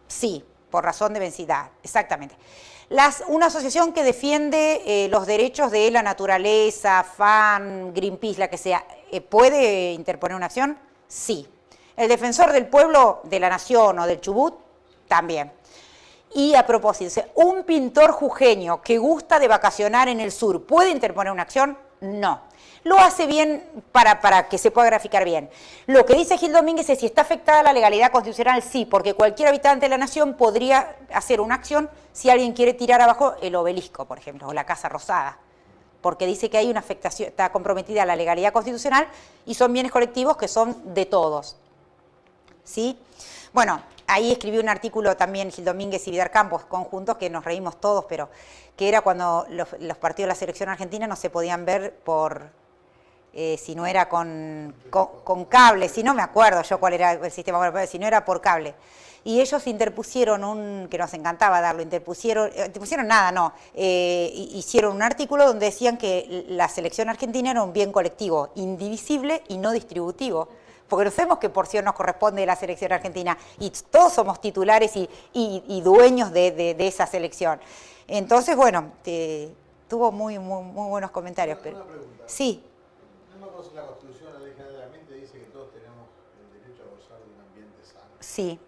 Sí, por razón de vencibilidad, exactamente. Una asociación que defiende los derechos de la naturaleza, FAN, Greenpeace, la que sea, ¿puede interponer una acción? Sí. ¿El defensor del pueblo de la nación o del Chubut? También. Y a propósito, ¿un pintor jujeño que gusta de vacacionar en el sur puede interponer una acción? No. Lo hace bien para que se pueda graficar bien. Lo que dice Gil Domínguez es si está afectada la legalidad constitucional, sí, porque cualquier habitante de la nación podría hacer una acción si alguien quiere tirar abajo el obelisco, por ejemplo, o la Casa Rosada, porque dice que hay una afectación, está comprometida la legalidad constitucional y son bienes colectivos que son de todos. ¿Sí? Bueno, ahí escribió un artículo también Gil Domínguez y Vidar Campos conjuntos, que nos reímos todos, pero que era cuando los partidos de la selección argentina no se podían ver por... si no era con cable, si no me acuerdo yo cuál era el sistema, si no era por cable. Y ellos interpusieron que nos encantaba darlo, interpusieron nada, no, hicieron un artículo donde decían que la selección argentina era un bien colectivo, indivisible y no distributivo. Porque no sabemos qué porción nos corresponde de la selección argentina y todos somos titulares y dueños de esa selección. Entonces, bueno, tuvo muy buenos comentarios. Pero, una pregunta. Sí. No me acuerdo si la Constitución, la ley generalmente dice que todos tenemos el derecho a gozar de un ambiente sano. Sí,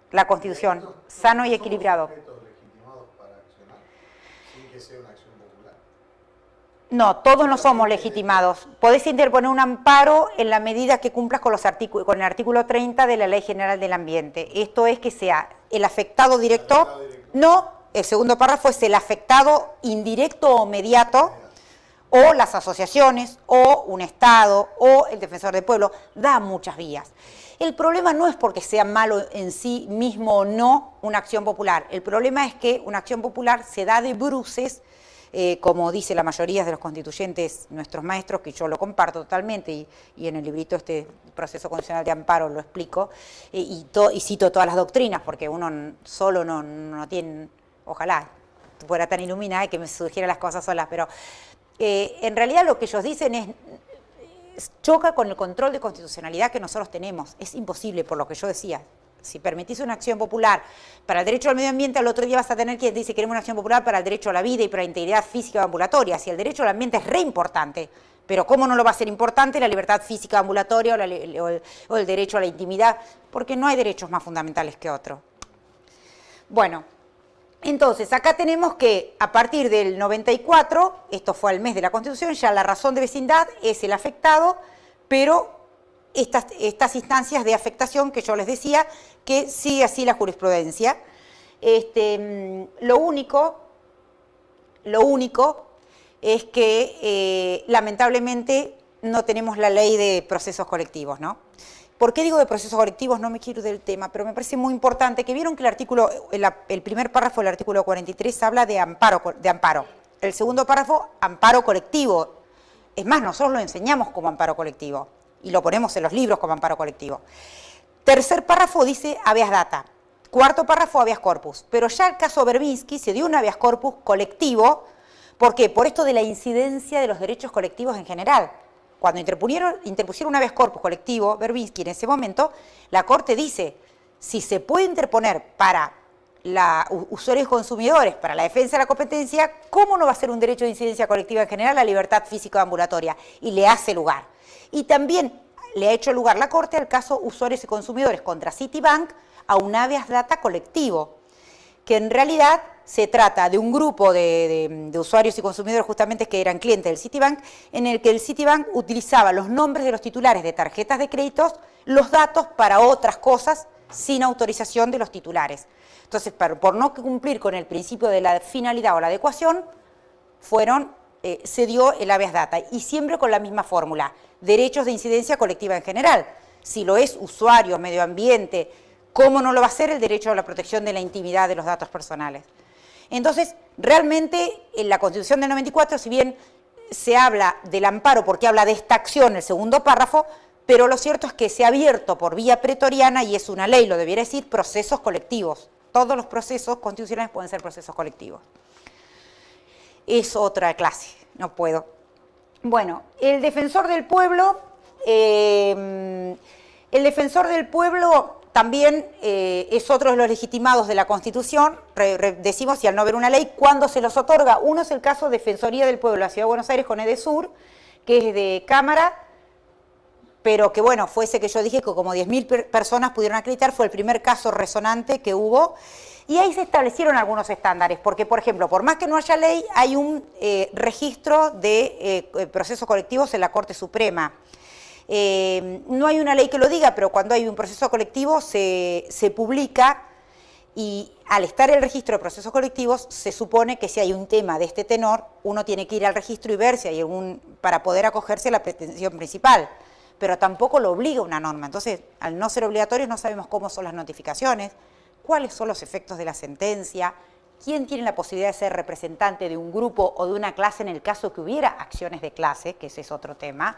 la Constitución, sano y equilibrado. ¿Somos sujetos legitimados para accionar sin que sea una acción popular? No, todos no somos legitimados. Podés interponer un amparo en la medida que cumplas con el artículo 30 de la Ley General del Ambiente. Esto es que sea el afectado directo, no, el segundo párrafo es el afectado indirecto o mediato, o las asociaciones, o un Estado, o el defensor del pueblo, da muchas vías. El problema no es porque sea malo en sí mismo o no una acción popular. El problema es que una acción popular se da de bruces, como dice la mayoría de los constituyentes, nuestros maestros, que yo lo comparto totalmente, y en el librito este proceso constitucional de amparo lo explico, y cito todas las doctrinas, porque uno solo no tiene, ojalá fuera tan iluminada y que me sugiera las cosas solas, pero en realidad lo que ellos dicen choca con el control de constitucionalidad que nosotros tenemos. Es imposible, por lo que yo decía. Si permitís una acción popular para el derecho al medio ambiente, al otro día vas a tener quien dice que queremos una acción popular para el derecho a la vida y para la integridad física ambulatoria. Si el derecho al ambiente es re importante, pero ¿cómo no lo va a ser importante la libertad física ambulatoria o el derecho a la intimidad? Porque no hay derechos más fundamentales que otros. Bueno, entonces acá tenemos que a partir del 94, esto fue al mes de la Constitución, ya la razón de vecindad es el afectado, pero estas instancias de afectación que yo les decía, que sigue así la jurisprudencia. Lo único es que lamentablemente no tenemos la ley de procesos colectivos, ¿no? ¿Por qué digo de procesos colectivos? No me quiero ir del tema, pero me parece muy importante que vieron que el primer párrafo del artículo 43 habla de amparo. El segundo párrafo, amparo colectivo. Es más, nosotros lo enseñamos como amparo colectivo y lo ponemos en los libros como amparo colectivo. Tercer párrafo dice habeas data. Cuarto párrafo, habeas corpus. Pero ya el caso Berbinsky se dio un habeas corpus colectivo. ¿Por qué? Por esto de la incidencia de los derechos colectivos en general. Cuando interpusieron un habeas corpus colectivo, Berbinsky en ese momento, la Corte dice, si se puede interponer para usuarios y consumidores, para la defensa de la competencia, ¿cómo no va a ser un derecho de incidencia colectiva en general la libertad física ambulatoria? Y le hace lugar. Y también le ha hecho lugar la Corte al caso usuarios y consumidores contra Citibank a un habeas data colectivo, que en realidad se trata de un grupo de usuarios y consumidores justamente que eran clientes del Citibank, en el que el Citibank utilizaba los nombres de los titulares de tarjetas de créditos, los datos para otras cosas sin autorización de los titulares. Entonces, por no cumplir con el principio de la finalidad o la adecuación, se dio el habeas data, y siempre con la misma fórmula, derechos de incidencia colectiva en general. Si lo es usuario, medio ambiente, ¿cómo no lo va a ser el derecho a la protección de la intimidad de los datos personales? Entonces, realmente, en la Constitución del 94, si bien se habla del amparo porque habla de esta acción, el segundo párrafo, pero lo cierto es que se ha abierto por vía pretoriana, y es una ley, lo debiera decir, procesos colectivos. Todos los procesos constitucionales pueden ser procesos colectivos. Es otra clase, no puedo. Bueno, el defensor del pueblo también es otro de los legitimados de la Constitución. Decimos, y al no haber una ley, ¿cuándo se los otorga? Uno es el caso de Defensoría del Pueblo de la Ciudad de Buenos Aires con EDESUR, que es de Cámara, pero que bueno, fue ese que yo dije que como 10.000 personas pudieron acreditar, fue el primer caso resonante que hubo, y ahí se establecieron algunos estándares, porque por ejemplo, por más que no haya ley, hay un registro de procesos colectivos en la Corte Suprema. No hay una ley que lo diga, pero cuando hay un proceso colectivo se publica, y al estar el registro de procesos colectivos, se supone que si hay un tema de este tenor, uno tiene que ir al registro y ver si hay para poder acogerse a la pretensión principal, pero tampoco lo obliga una norma. Entonces, al no ser obligatorio, no sabemos cómo son las notificaciones, cuáles son los efectos de la sentencia, quién tiene la posibilidad de ser representante de un grupo o de una clase en el caso que hubiera acciones de clase, que ese es otro tema.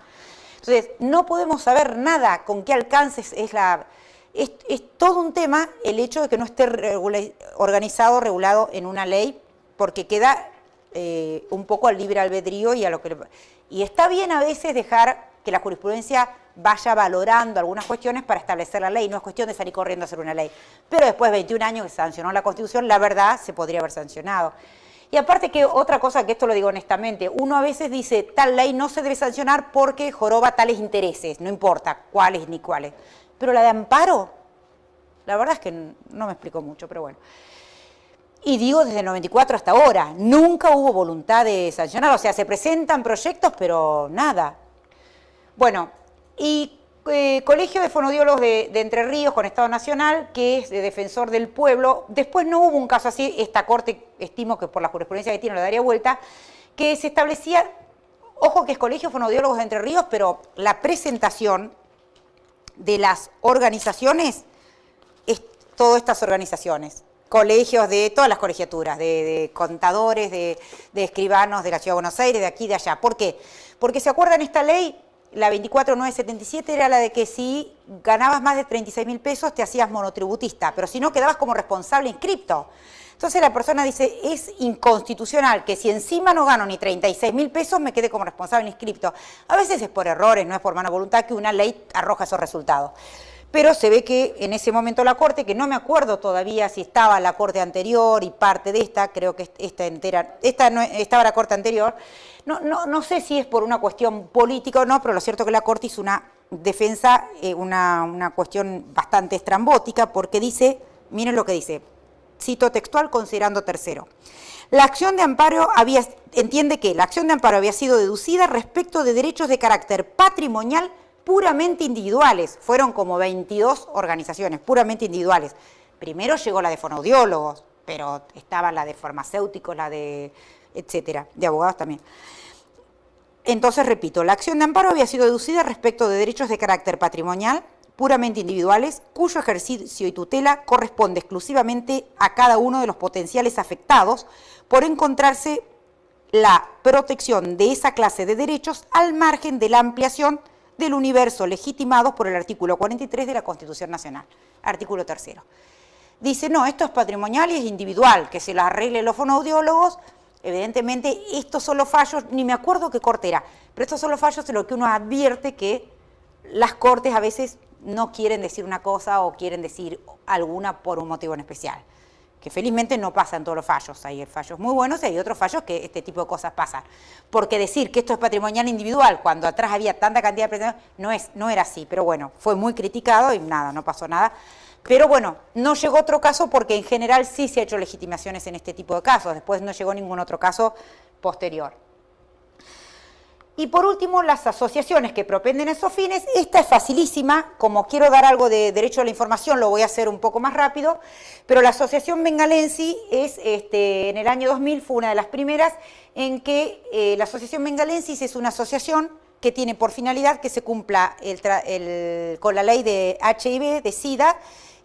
Entonces, no podemos saber nada con qué alcances es todo un tema el hecho de que no esté organizado, regulado en una ley, porque queda un poco al libre albedrío y está bien a veces dejar que la jurisprudencia vaya valorando algunas cuestiones para establecer la ley, no es cuestión de salir corriendo a hacer una ley. Pero después de 21 años que se sancionó la Constitución, la verdad se podría haber sancionado. Y aparte que otra cosa, que esto lo digo honestamente, uno a veces dice tal ley no se debe sancionar porque joroba tales intereses, no importa cuáles ni cuáles. Pero la de amparo, la verdad es que no me explicó mucho, pero bueno. Y digo desde el 94 hasta ahora, nunca hubo voluntad de sancionar, o sea, se presentan proyectos, pero nada. Bueno, y Colegio de Fonodiólogos de Entre Ríos con Estado Nacional, que es de defensor del pueblo. Después no hubo un caso así, esta Corte, estimo que por la jurisprudencia que tiene lo daría vuelta, que se establecía, ojo que es Colegio de Fonodiólogos de Entre Ríos, pero la presentación de las organizaciones es todas estas organizaciones, colegios de todas las colegiaturas, de contadores, de escribanos de la Ciudad de Buenos Aires, de aquí y de allá. ¿Por qué? Porque se acuerdan esta ley, la 24977 era la de que si ganabas más de 36.000 pesos te hacías monotributista, pero si no quedabas como responsable inscripto. Entonces la persona dice, es inconstitucional que si encima no gano ni 36.000 pesos me quede como responsable inscripto. A veces es por errores, no es por mala voluntad que una ley arroja esos resultados. Pero se ve que en ese momento la Corte, que no me acuerdo todavía si estaba la Corte anterior y parte de esta, creo que esta entera, esta no estaba la Corte anterior, no sé si es por una cuestión política o no, pero lo cierto es que la Corte hizo una defensa, una cuestión bastante estrambótica, porque dice, miren lo que dice, cito textual, considerando tercero. La acción de amparo entiende que la acción de amparo había sido deducida respecto de derechos de carácter patrimonial puramente individuales. Fueron como 22 organizaciones, puramente individuales. Primero llegó la de fonoaudiólogos, pero estaba la de farmacéuticos, la de etcétera, de abogados también. Entonces, repito, la acción de amparo había sido deducida respecto de derechos de carácter patrimonial puramente individuales, cuyo ejercicio y tutela corresponde exclusivamente a cada uno de los potenciales afectados por encontrarse la protección de esa clase de derechos al margen de la ampliación del universo legitimados por el artículo 43 de la Constitución Nacional, artículo 3. Dice, no, esto es patrimonial y es individual, que se lo arreglen los fonoaudiólogos. Evidentemente, estos son los fallos, ni me acuerdo qué corte era, pero estos son los fallos en los que uno advierte que las cortes a veces no quieren decir una cosa o quieren decir alguna por un motivo en especial. Que felizmente no pasan todos los fallos, hay fallos muy buenos y hay otros fallos que este tipo de cosas pasan. Porque decir que esto es patrimonial individual cuando atrás había tanta cantidad de personas, no era así, pero bueno, fue muy criticado y nada, no pasó nada. Pero bueno, no llegó otro caso porque en general sí se ha hecho legitimaciones en este tipo de casos, después no llegó ningún otro caso posterior. Y por último, las asociaciones que propenden esos fines. Esta es facilísima, como quiero dar algo de derecho a la información, lo voy a hacer un poco más rápido, pero la Asociación Bengalensi es, en el año 2000 fue una de las primeras en que la Asociación Bengalensis es una asociación que tiene por finalidad que se cumpla con la ley de HIV, de SIDA,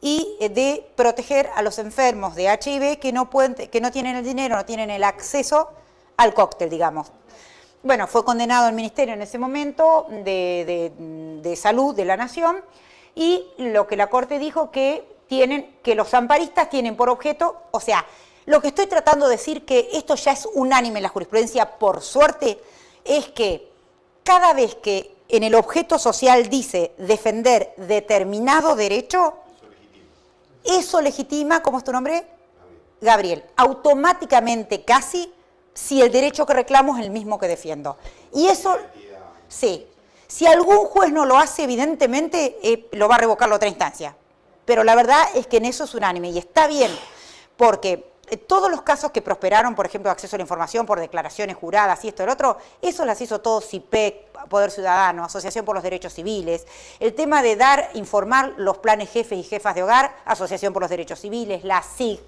y de proteger a los enfermos de HIV que no tienen el dinero, no tienen el acceso al cóctel, digamos. Bueno, fue condenado el Ministerio en ese momento de Salud de la Nación y lo que la Corte dijo que los amparistas tienen por objeto, o sea, lo que estoy tratando de decir que esto ya es unánime en la jurisprudencia, por suerte, es que cada vez que en el objeto social dice defender determinado derecho, eso legitima, ¿cómo es tu nombre? Gabriel, automáticamente casi, si el derecho que reclamo es el mismo que defiendo. Y eso, sí, si algún juez no lo hace, evidentemente lo va a revocar la otra instancia. Pero la verdad es que en eso es unánime y está bien, porque todos los casos que prosperaron, por ejemplo, acceso a la información por declaraciones juradas y esto y el otro, eso las hizo todo CIPEC, Poder Ciudadano, Asociación por los Derechos Civiles. El tema de informar los planes jefes y jefas de hogar, Asociación por los Derechos Civiles, la SIG,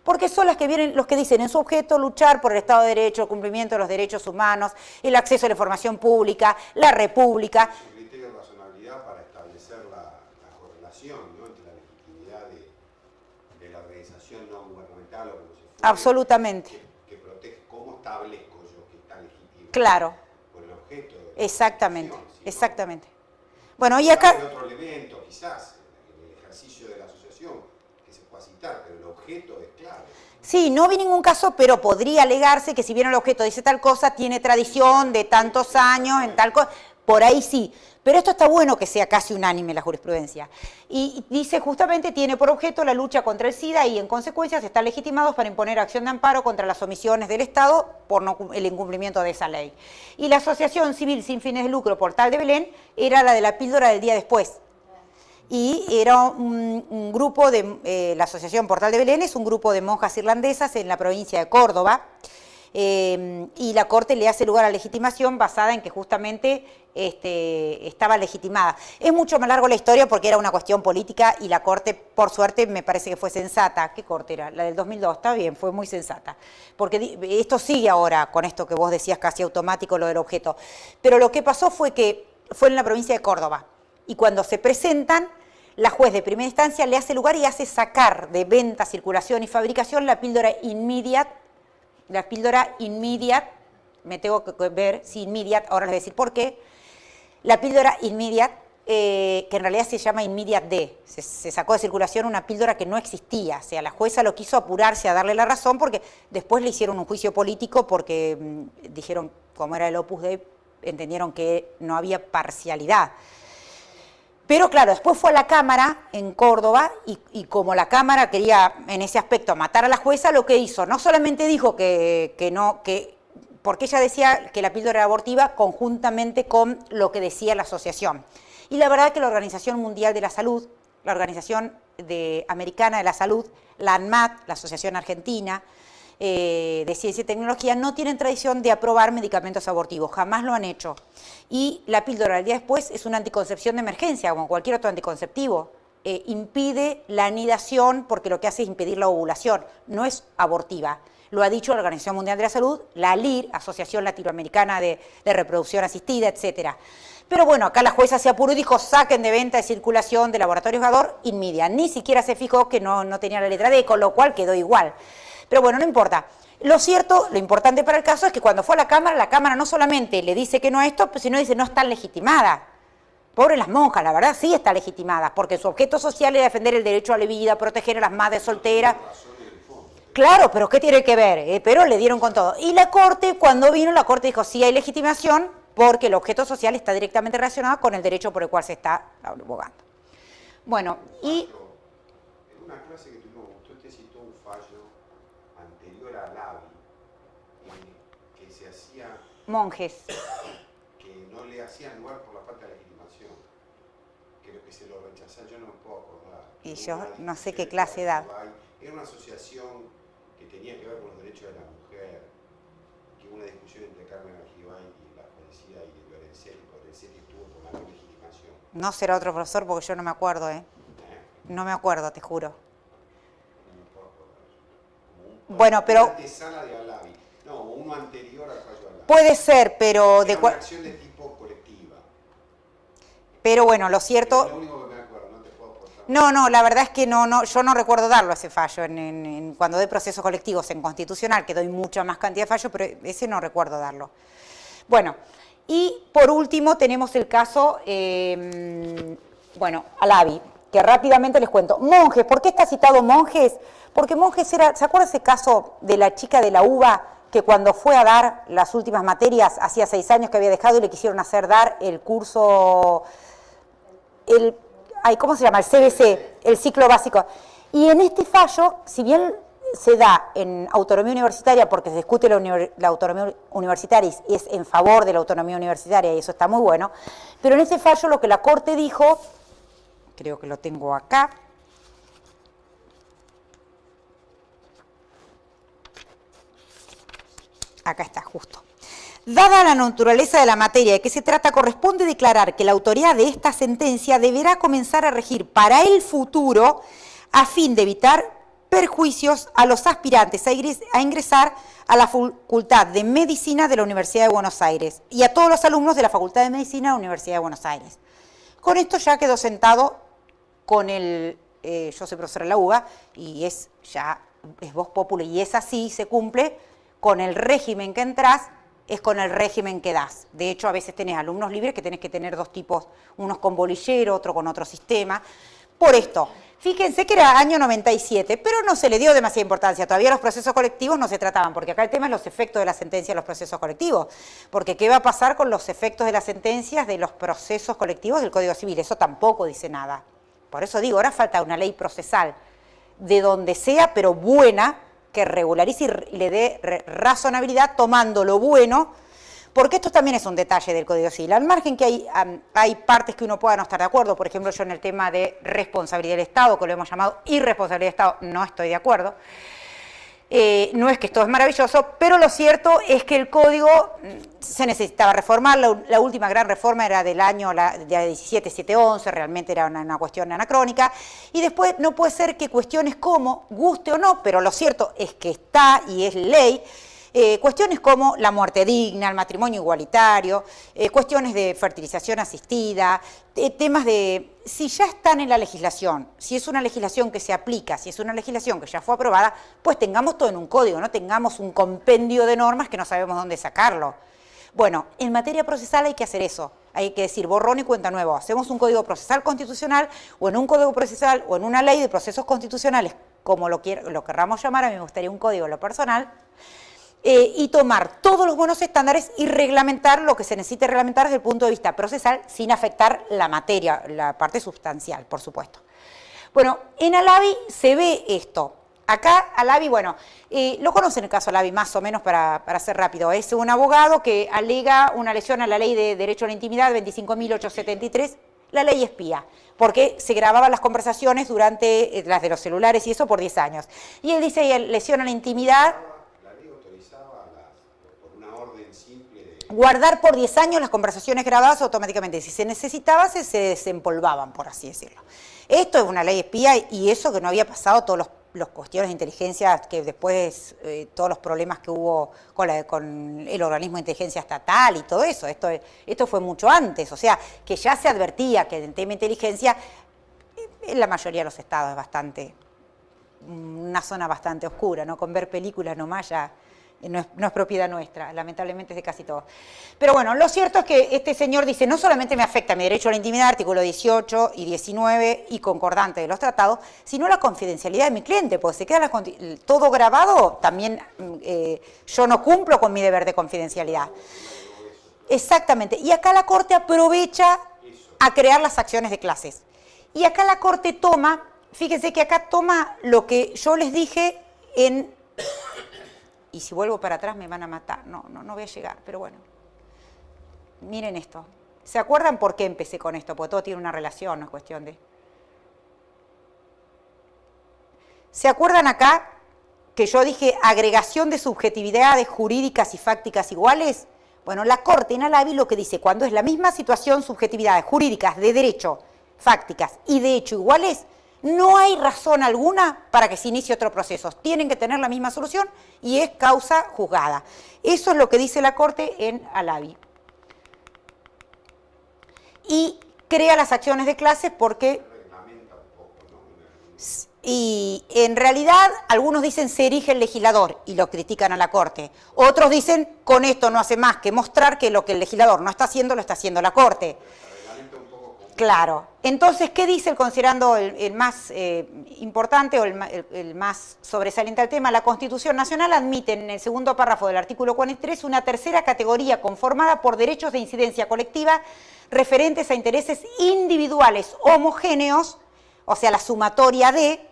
porque son las que vienen, los que dicen en su objeto luchar por el Estado de Derecho, el cumplimiento de los derechos humanos, el acceso a la información pública, la república. Es un criterio de razonabilidad para establecer la correlación, ¿no?, entre la legitimidad de la organización no gubernamental o como se fuere, absolutamente. Que protege. ¿Cómo establezco yo que está legitimado? Claro. Por el objeto de la exactamente, ¿sí, exactamente. Bueno, y acá... Hay otro elemento, quizás, en el ejercicio de la asociación, que se pueda citar, pero el objeto es clave. Sí, no vi ningún caso, pero podría alegarse que si bien el objeto dice tal cosa, tiene tradición de tantos años en tal cosa, por ahí sí. Pero esto está bueno que sea casi unánime la jurisprudencia. Y dice justamente tiene por objeto la lucha contra el SIDA y en consecuencia se están legitimados para imponer acción de amparo contra las omisiones del Estado por el incumplimiento de esa ley. Y la Asociación Civil Sin Fines de Lucro Portal de Belén era la de la píldora del día después. Y era un grupo de, la Asociación Portal de Belén es un grupo de monjas irlandesas en la provincia de Córdoba, y la Corte le hace lugar a legitimación basada en que justamente estaba legitimada. Es mucho más largo la historia porque era una cuestión política y la Corte, por suerte, me parece que fue sensata. ¿Qué Corte era? La del 2002, está bien, fue muy sensata. Porque esto sigue ahora con esto que vos decías casi automático, lo del objeto. Pero lo que pasó fue que fue en la provincia de Córdoba y cuando se presentan, la juez de primera instancia le hace lugar y hace sacar de venta, circulación y fabricación la píldora immediate. Me tengo que ver si immediate, ahora les voy a decir por qué. La píldora immediate, que en realidad se llama immediate D, se sacó de circulación una píldora que no existía, o sea, la jueza lo quiso apurarse a darle la razón porque después le hicieron un juicio político porque dijeron, como era el Opus Dei, entendieron que no había parcialidad. Pero claro, después fue a la Cámara en Córdoba y como la Cámara quería en ese aspecto matar a la jueza, lo que hizo, no solamente dijo porque ella decía que la píldora era abortiva conjuntamente con lo que decía la asociación. Y la verdad que la Organización Mundial de la Salud, la Organización Americana de la Salud, la ANMAT, la Asociación Argentina de Ciencia y Tecnología, no tienen tradición de aprobar medicamentos abortivos, jamás lo han hecho. Y la píldora del día después es una anticoncepción de emergencia, como cualquier otro anticonceptivo. Impide la anidación porque lo que hace es impedir la ovulación, no es abortiva. Lo ha dicho la Organización Mundial de la Salud, la ALIR, Asociación Latinoamericana de Reproducción Asistida, etcétera. Pero bueno, acá la jueza se apuró y dijo, saquen de venta de circulación de Laboratorios Gador Inmedia. Ni siquiera se fijó que no tenía la letra D, con lo cual quedó igual. Pero bueno, no importa. Lo cierto, lo importante para el caso es que cuando fue a la Cámara no solamente le dice que no a esto, sino dice no están legitimadas. Pobres las monjas, la verdad sí están legitimadas, porque su objeto social es defender el derecho a la vida, proteger a las madres solteras. Claro, pero ¿qué tiene que ver? Pero le dieron con todo. Y la Corte, cuando vino, la Corte dijo sí hay legitimación, porque el objeto social está directamente relacionado con el derecho por el cual se está abogando. Bueno, y... En una clase que tuvimos, usted te citó un fallo anterior a LAVI, que se hacía... Monjes. Que no le hacían lugar por la falta de legitimación, que lo que se lo rechazaban, yo no me puedo acordar. Y yo no sé qué clase da. Era una asociación que tenía que ver con los derechos de la mujer, que hubo una discusión entre Carmen Argibay y la policía y Lorenzetti estuvo por la no legitimación. No será otro profesor porque yo no me acuerdo, ¿eh? No me acuerdo, te juro. No me puedo acordar. Bueno, pero... Una antesala de Alavi. No, uno anterior al fallo Alavi. Puede ser, pero... Era una acción de tipo colectiva. Pero bueno, lo cierto... Es lo único que me acuerdo, no te puedo aportar. No, la verdad es que yo no recuerdo darlo ese fallo. Cuando doy procesos colectivos en constitucional, que doy mucha más cantidad de fallos, pero ese no recuerdo darlo. Bueno, y por último tenemos el caso, Alavi, que rápidamente les cuento. Monjes, ¿por qué está citado Monjes? Porque Monjes era, ¿se acuerdan ese caso de la chica de la UBA que cuando fue a dar las últimas materias, hacía 6 años que había dejado y le quisieron hacer dar el curso, ¿cómo se llama? El CBC, el ciclo básico. Y en este fallo, si bien se da en autonomía universitaria porque se discute la autonomía universitaria y es en favor de la autonomía universitaria y eso está muy bueno, pero en ese fallo lo que la Corte dijo, creo que lo tengo acá, acá está justo. Dada la naturaleza de la materia de que se trata, corresponde declarar que la autoridad de esta sentencia deberá comenzar a regir para el futuro a fin de evitar perjuicios a los aspirantes a ingresar a la Facultad de Medicina de la Universidad de Buenos Aires y a todos los alumnos de la Facultad de Medicina de la Universidad de Buenos Aires. Con esto ya quedó sentado con yo soy profesora en la UBA y es vox populi y es así, se cumple con el régimen que entras, es con el régimen que das. De hecho, a veces tenés alumnos libres que tenés que tener 2 tipos, unos con bolillero, otro con otro sistema. Por esto, fíjense que era año 97, pero no se le dio demasiada importancia. Todavía los procesos colectivos no se trataban, porque acá el tema es los efectos de la sentencia de los procesos colectivos. Porque ¿qué va a pasar con los efectos de las sentencias de los procesos colectivos del Código Civil? Eso tampoco dice nada. Por eso digo, ahora falta una ley procesal, de donde sea, pero buena, que regularice y le dé razonabilidad tomando lo bueno, porque esto también es un detalle del Código Civil. Al margen que hay partes que uno pueda no estar de acuerdo, por ejemplo, yo en el tema de responsabilidad del Estado, que lo hemos llamado irresponsabilidad del Estado, no estoy de acuerdo. No es que esto es maravilloso, pero lo cierto es que el Código se necesitaba reformar. La última gran reforma era del año 17.711, realmente era una cuestión anacrónica. Y después no puede ser que cuestiones como, guste o no, pero lo cierto es que está y es ley, cuestiones como la muerte digna, el matrimonio igualitario, cuestiones de fertilización asistida, temas de, si ya están en la legislación, si es una legislación que se aplica, si es una legislación que ya fue aprobada, pues tengamos todo en un código, no tengamos un compendio de normas que no sabemos dónde sacarlo. Bueno, en materia procesal hay que hacer eso. Hay que decir borrón y cuenta nueva. Hacemos un código procesal constitucional o en un código procesal o en una ley de procesos constitucionales, como lo querramos llamar, a mí me gustaría un código en lo personal, y tomar todos los buenos estándares y reglamentar lo que se necesite reglamentar desde el punto de vista procesal sin afectar la materia, la parte sustancial, por supuesto. Bueno, en Alavi se ve esto. Acá Alavi, bueno, lo conocen el caso Alavi más o menos para ser rápido. Es un abogado que alega una lesión a la ley de derecho a la intimidad 25.873, la ley espía, porque se grababan las conversaciones durante las de los celulares y eso por 10 años. Y él dice lesión a la intimidad. La ley autorizaba por una orden simple de... Guardar por 10 años las conversaciones grabadas automáticamente. Si se necesitaba, se desempolvaban, por así decirlo. Esto es una ley espía y eso que no había pasado todos los cuestiones de inteligencia, que después todos los problemas que hubo con el organismo de inteligencia estatal y todo eso. Esto fue mucho antes, o sea, que ya se advertía que el tema de inteligencia en la mayoría de los estados es bastante, una zona bastante oscura, ¿no? Con ver películas nomás ya no es propiedad nuestra, lamentablemente es de casi todos. Pero bueno, lo cierto es que este señor dice, no solamente me afecta mi derecho a la intimidad, artículo 18 y 19 y concordante de los tratados, sino la confidencialidad de mi cliente, porque se queda todo grabado, también yo no cumplo con mi deber de confidencialidad. Exactamente, y acá la Corte aprovecha a crear las acciones de clases. Y acá la Corte toma, fíjense que acá toma lo que yo les dije en... Y si vuelvo para atrás me van a matar. No voy a llegar, pero bueno. Miren esto. ¿Se acuerdan por qué empecé con esto? Porque todo tiene una relación, no es cuestión de... ¿Se acuerdan acá que yo dije agregación de subjetividades jurídicas y fácticas iguales? Bueno, la Corte en Alavi lo que dice, cuando es la misma situación, subjetividades jurídicas de derecho, fácticas y de hecho iguales, no hay razón alguna para que se inicie otro proceso. Tienen que tener la misma solución y es causa juzgada. Eso es lo que dice la Corte en Alavi. Y crea las acciones de clase porque... Y en realidad algunos dicen se erige el legislador y lo critican a la Corte. Otros dicen con esto no hace más que mostrar que lo que el legislador no está haciendo lo está haciendo la Corte. Claro. Entonces, ¿qué dice considerando el más importante o el más sobresaliente del tema? La Constitución Nacional admite en el segundo párrafo del artículo 43 una tercera categoría conformada por derechos de incidencia colectiva referentes a intereses individuales homogéneos, o sea, la sumatoria de,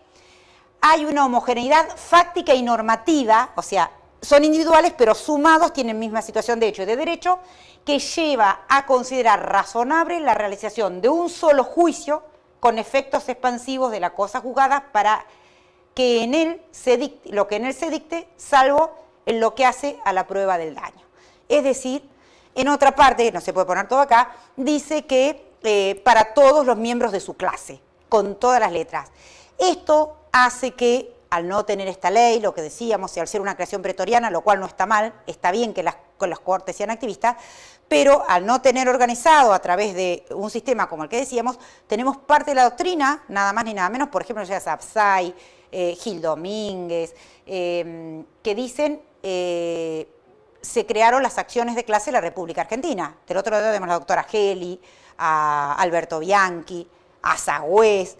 hay una homogeneidad fáctica y normativa, o sea, son individuales pero sumados tienen misma situación de hecho y de derecho, que lleva a considerar razonable la realización de un solo juicio con efectos expansivos de la cosa juzgada para que en él se dicte, lo que en él se dicte, salvo en lo que hace a la prueba del daño. Es decir, en otra parte, no se puede poner todo acá, dice que para todos los miembros de su clase, con todas las letras. Esto hace que, al no tener esta ley, lo que decíamos, y al ser una creación pretoriana, lo cual no está mal, está bien que las cortes sean activistas, pero al no tener organizado a través de un sistema como el que decíamos, tenemos parte de la doctrina, nada más ni nada menos, por ejemplo, ya Sapsay, Gil Domínguez, que dicen se crearon las acciones de clase de la República Argentina. Del otro lado tenemos a la doctora Geli, a Alberto Bianchi, a Sagüez,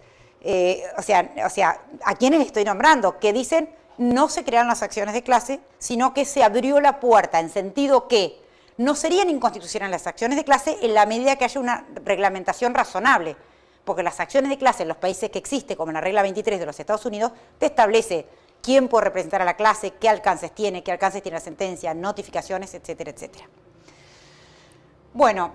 o sea, ¿a quiénes estoy nombrando? Que dicen no se crearon las acciones de clase, sino que se abrió la puerta en sentido que no serían inconstitucionales las acciones de clase en la medida que haya una reglamentación razonable, porque las acciones de clase en los países que existen, como en la regla 23 de los Estados Unidos, te establece quién puede representar a la clase, qué alcances tiene la sentencia, notificaciones, etcétera, etcétera. Bueno,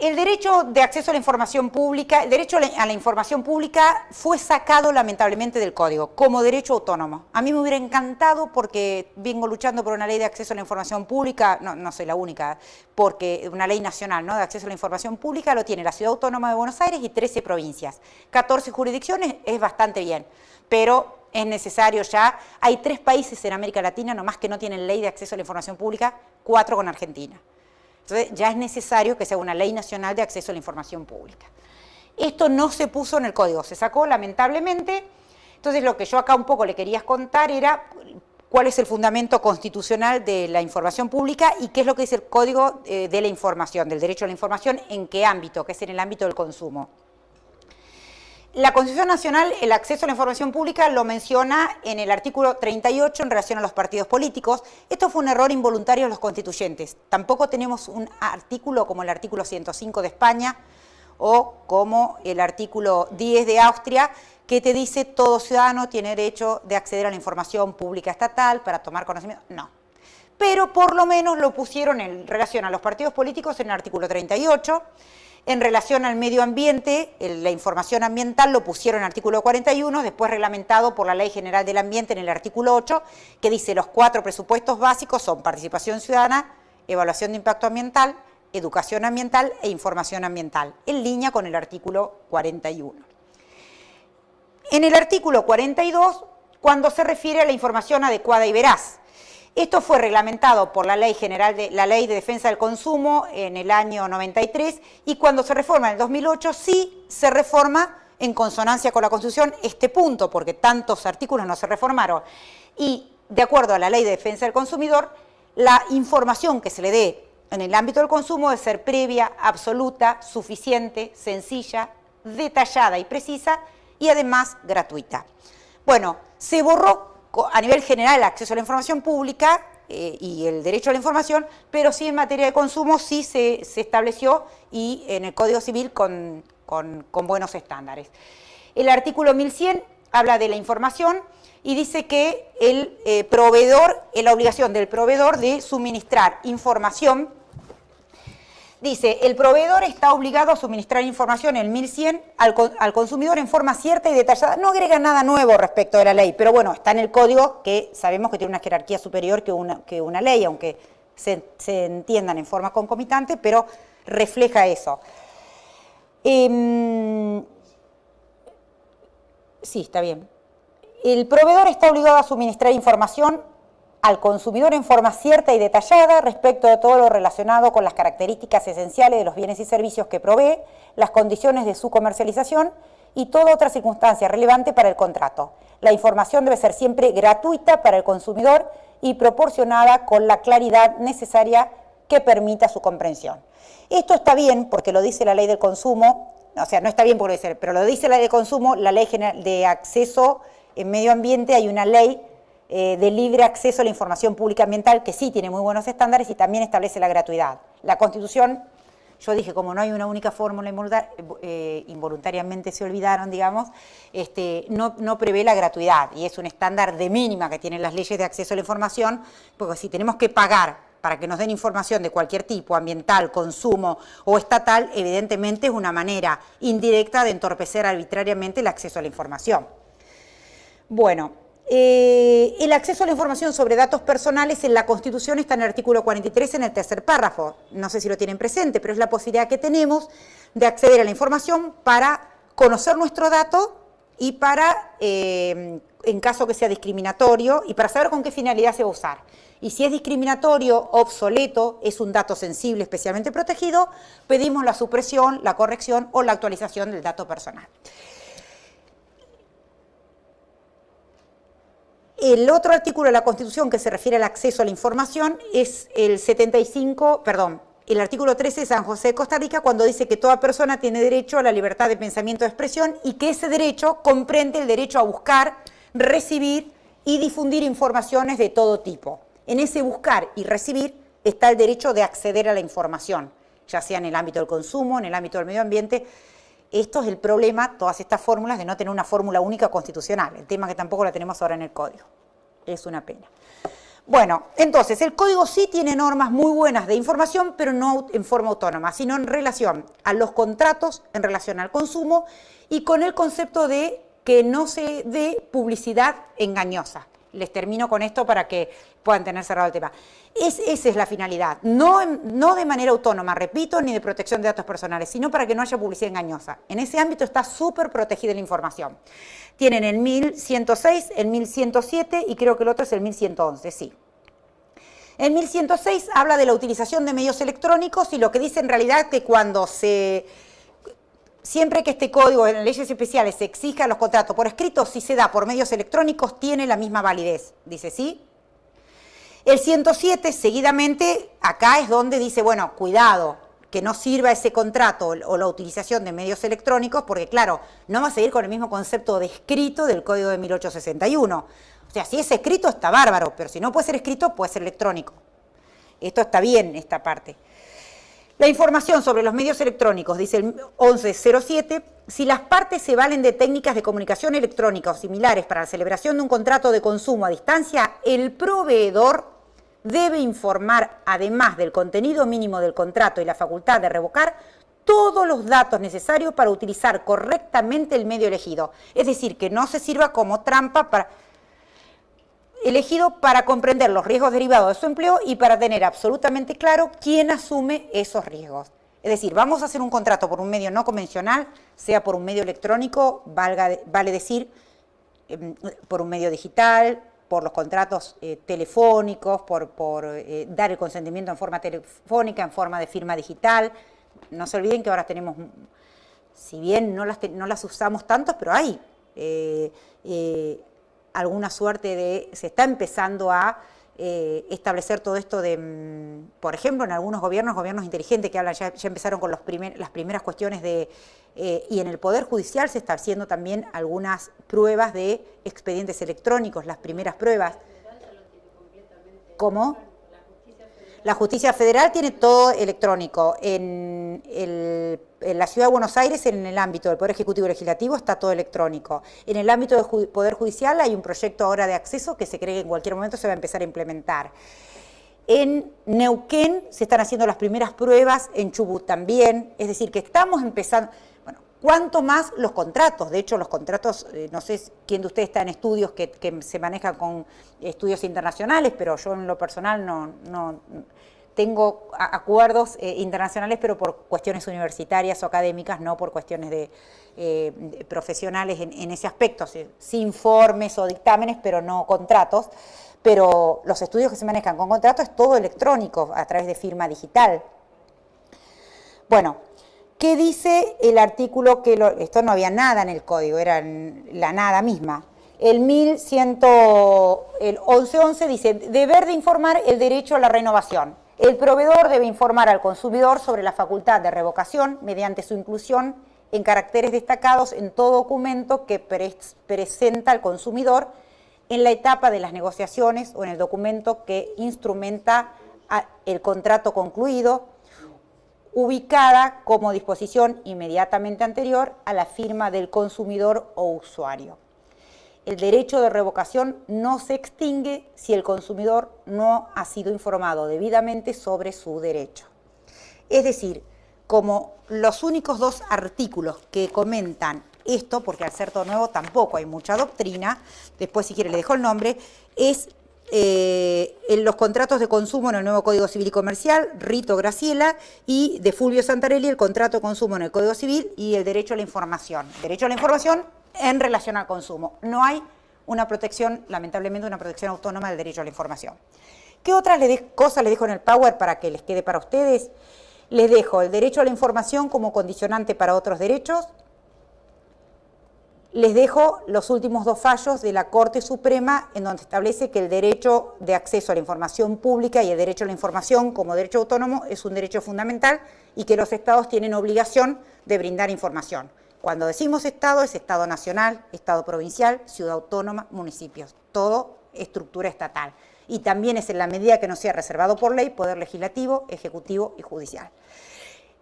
el derecho de acceso a la información pública, el derecho a la información pública fue sacado lamentablemente del Código como derecho autónomo. A mí me hubiera encantado porque vengo luchando por una ley de acceso a la información pública, no soy la única, porque una ley nacional, ¿no?, de acceso a la información pública lo tiene la Ciudad Autónoma de Buenos Aires y 13 provincias. 14 jurisdicciones es bastante bien, pero es necesario ya, hay 3 países en América Latina nomás que no tienen ley de acceso a la información pública, 4 con Argentina. Entonces ya es necesario que sea una ley nacional de acceso a la información pública. Esto no se puso en el Código, se sacó lamentablemente. Entonces lo que yo acá un poco le quería contar era cuál es el fundamento constitucional de la información pública y qué es lo que dice el Código de la Información, del derecho a la información, en qué ámbito, que es en el ámbito del consumo. La Constitución Nacional, el acceso a la información pública, lo menciona en el artículo 38 en relación a los partidos políticos. Esto fue un error involuntario de los constituyentes. Tampoco tenemos un artículo como el artículo 105 de España o como el artículo 10 de Austria, que te dice todo ciudadano tiene derecho de acceder a la información pública estatal para tomar conocimiento. No. Pero por lo menos lo pusieron en relación a los partidos políticos en el artículo 38, en relación al medio ambiente, la información ambiental lo pusieron en el artículo 41, después reglamentado por la Ley General del Ambiente en el artículo 8, que dice los 4 presupuestos básicos son participación ciudadana, evaluación de impacto ambiental, educación ambiental e información ambiental, en línea con el artículo 41. En el artículo 42, cuando se refiere a la información adecuada y veraz, esto fue reglamentado por la Ley General la Ley de Defensa del Consumo en el año 93 y cuando se reforma en el 2008 sí se reforma en consonancia con la Constitución este punto, porque tantos artículos no se reformaron. Y de acuerdo a la Ley de Defensa del Consumidor, la información que se le dé en el ámbito del consumo debe ser previa, absoluta, suficiente, sencilla, detallada y precisa y además gratuita. Bueno, se borró a nivel general el acceso a la información pública y el derecho a la información, pero sí en materia de consumo sí se estableció y en el Código Civil con buenos estándares. El artículo 1100 habla de la información y dice que el proveedor, la obligación del proveedor de suministrar información. Dice, el proveedor está obligado a suministrar información en el 1100 al consumidor en forma cierta y detallada. No agrega nada nuevo respecto de la ley, pero bueno, está en el código que sabemos que tiene una jerarquía superior que una ley, aunque se entiendan en forma concomitante, pero refleja eso. Sí, está bien. El proveedor está obligado a suministrar información al consumidor en forma cierta y detallada respecto de todo lo relacionado con las características esenciales de los bienes y servicios que provee, las condiciones de su comercialización y toda otra circunstancia relevante para el contrato. La información debe ser siempre gratuita para el consumidor y proporcionada con la claridad necesaria que permita su comprensión. Esto está bien porque lo dice la Ley del Consumo, o sea, no está bien porque lo dice, pero lo dice la Ley del Consumo, la Ley General de Acceso en Medio Ambiente, hay una ley de libre acceso a la información pública ambiental que sí tiene muy buenos estándares y también establece la gratuidad. La Constitución, yo dije, como no hay una única fórmula, involuntariamente se olvidaron, digamos, no prevé la gratuidad y es un estándar de mínima que tienen las leyes de acceso a la información, porque si tenemos que pagar para que nos den información de cualquier tipo, ambiental, consumo o estatal, evidentemente es una manera indirecta de entorpecer arbitrariamente el acceso a la información. Bueno, el acceso a la información sobre datos personales en la Constitución está en el artículo 43 en el tercer párrafo. No sé si lo tienen presente, pero es la posibilidad que tenemos de acceder a la información para conocer nuestro dato y para, en caso que sea discriminatorio, y para saber con qué finalidad se va a usar. Y si es discriminatorio, obsoleto, es un dato sensible especialmente protegido, pedimos la supresión, la corrección o la actualización del dato personal. El otro artículo de la Constitución que se refiere al acceso a la información es el el artículo 13 de San José de Costa Rica, cuando dice que toda persona tiene derecho a la libertad de pensamiento y expresión y que ese derecho comprende el derecho a buscar, recibir y difundir informaciones de todo tipo. En ese buscar y recibir está el derecho de acceder a la información, ya sea en el ámbito del consumo, en el ámbito del medio ambiente. Esto es el problema, todas estas fórmulas, de no tener una fórmula única constitucional. El tema que tampoco la tenemos ahora en el Código. Es una pena. Bueno, entonces, el Código sí tiene normas muy buenas de información, pero no en forma autónoma, sino en relación a los contratos, en relación al consumo y con el concepto de que no se dé publicidad engañosa. Les termino con esto para que puedan tener cerrado el tema. Esa es la finalidad, no de manera autónoma, repito, ni de protección de datos personales, sino para que no haya publicidad engañosa. En ese ámbito está súper protegida la información. Tienen el 1106, el 1107 y creo que el otro es el 1111, sí. El 1106 habla de la utilización de medios electrónicos y lo que dice en realidad que siempre que este código en leyes especiales se exija los contratos por escrito, si se da por medios electrónicos, tiene la misma validez. Dice, ¿sí? El 107, seguidamente, acá es donde dice, bueno, cuidado, que no sirva ese contrato o la utilización de medios electrónicos, porque claro, no va a seguir con el mismo concepto de escrito del Código de 1861. O sea, si es escrito está bárbaro, pero si no puede ser escrito, puede ser electrónico. Esto está bien, esta parte. La información sobre los medios electrónicos, dice el 1107, si las partes se valen de técnicas de comunicación electrónica o similares para la celebración de un contrato de consumo a distancia, el proveedor debe informar, además del contenido mínimo del contrato y la facultad de revocar, todos los datos necesarios para utilizar correctamente el medio elegido. Es decir, que no se sirva como trampa elegido para comprender los riesgos derivados de su empleo y para tener absolutamente claro quién asume esos riesgos. Es decir, vamos a hacer un contrato por un medio no convencional, sea por un medio electrónico, vale decir, por un medio digital, por los contratos telefónicos, por dar el consentimiento en forma telefónica, en forma de firma digital. No se olviden que ahora tenemos, si bien no las usamos tanto, pero hay alguna suerte de, se está empezando a establecer todo esto de, por ejemplo, en algunos gobiernos inteligentes que hablan, ya empezaron con las primeras cuestiones de, y en el Poder Judicial se está haciendo también algunas pruebas de expedientes electrónicos, las primeras pruebas. ¿Cómo? La Justicia Federal tiene todo electrónico. En la Ciudad de Buenos Aires, en el ámbito del Poder Ejecutivo y Legislativo, está todo electrónico. En el ámbito del Poder Judicial hay un proyecto ahora de acceso que se cree que en cualquier momento se va a empezar a implementar. En Neuquén se están haciendo las primeras pruebas, en Chubut también, es decir, que estamos empezando. Bueno, ¿cuánto más los contratos? De hecho, los contratos, no sé quién de ustedes está en estudios que se manejan con estudios internacionales, pero yo en lo personal no tengo acuerdos internacionales, pero por cuestiones universitarias o académicas, no por cuestiones de profesionales en ese aspecto, sí informes o dictámenes, pero no contratos. Pero los estudios que se manejan con contratos es todo electrónico, a través de firma digital. Bueno, ¿qué dice el artículo? Esto no había nada en el código, era la nada misma. El 1111 dice, deber de informar el derecho a la renovación. El proveedor debe informar al consumidor sobre la facultad de revocación mediante su inclusión en caracteres destacados en todo documento que presenta al consumidor en la etapa de las negociaciones o en el documento que instrumenta el contrato concluido, ubicada como disposición inmediatamente anterior a la firma del consumidor o usuario. El derecho de revocación no se extingue si el consumidor no ha sido informado debidamente sobre su derecho. Es decir, como los únicos dos artículos que comentan esto, porque al ser todo nuevo tampoco hay mucha doctrina, después si quiere le dejo el nombre, es en los contratos de consumo en el nuevo Código Civil y Comercial, Rito Graciela, y de Fulvio Santarelli, el contrato de consumo en el Código Civil y el derecho a la información. Derecho a la información en relación al consumo. No hay una protección, lamentablemente, una protección autónoma del derecho a la información. ¿Qué otras cosas les dejo en el Power para que les quede para ustedes? Les dejo el derecho a la información como condicionante para otros derechos. Les dejo los últimos dos fallos de la Corte Suprema en donde establece que el derecho de acceso a la información pública y el derecho a la información como derecho autónomo es un derecho fundamental y que los estados tienen obligación de brindar información. Cuando decimos estado, es estado nacional, estado provincial, ciudad autónoma, municipios, todo estructura estatal. Y también es en la medida que no sea reservado por ley, poder legislativo, ejecutivo y judicial.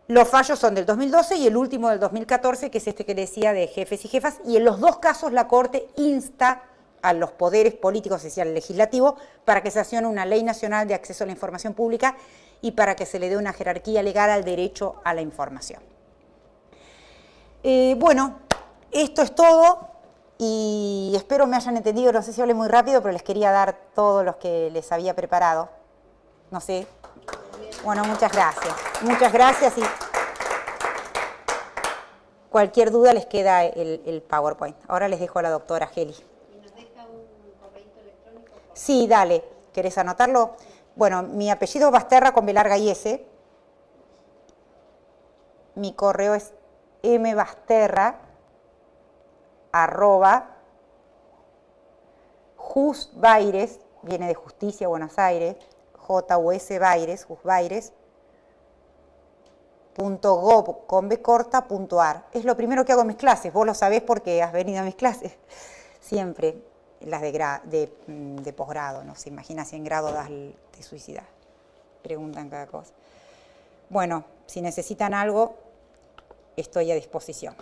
Los fallos son del 2012 y el último del 2014, que es este que decía de jefes y jefas, y en los dos casos la Corte insta a los poderes políticos, es decir, al legislativo, para que se accione una ley nacional de acceso a la información pública y para que se le dé una jerarquía legal al derecho a la información. Bueno, esto es todo y espero me hayan entendido, no sé si hablé muy rápido, pero les quería dar todos los que les había preparado. No sé. Bueno, muchas gracias. Muchas gracias y cualquier duda les queda el PowerPoint. Ahora les dejo a la doctora Geli. ¿Y nos deja un correíto electrónico? Sí, dale. ¿Querés anotarlo? Bueno, mi apellido es Basterra con B larga y S. Mi correo es mbasterra@jusbaires, viene de Justicia, Buenos Aires, JUS Baires, jusbaires.gov.ar. Es lo primero que hago en mis clases, vos lo sabés porque has venido a mis clases. Siempre, las de posgrado, no se imagina si en grado das de suicidar. Preguntan cada cosa. Bueno, si necesitan algo, estoy a disposición.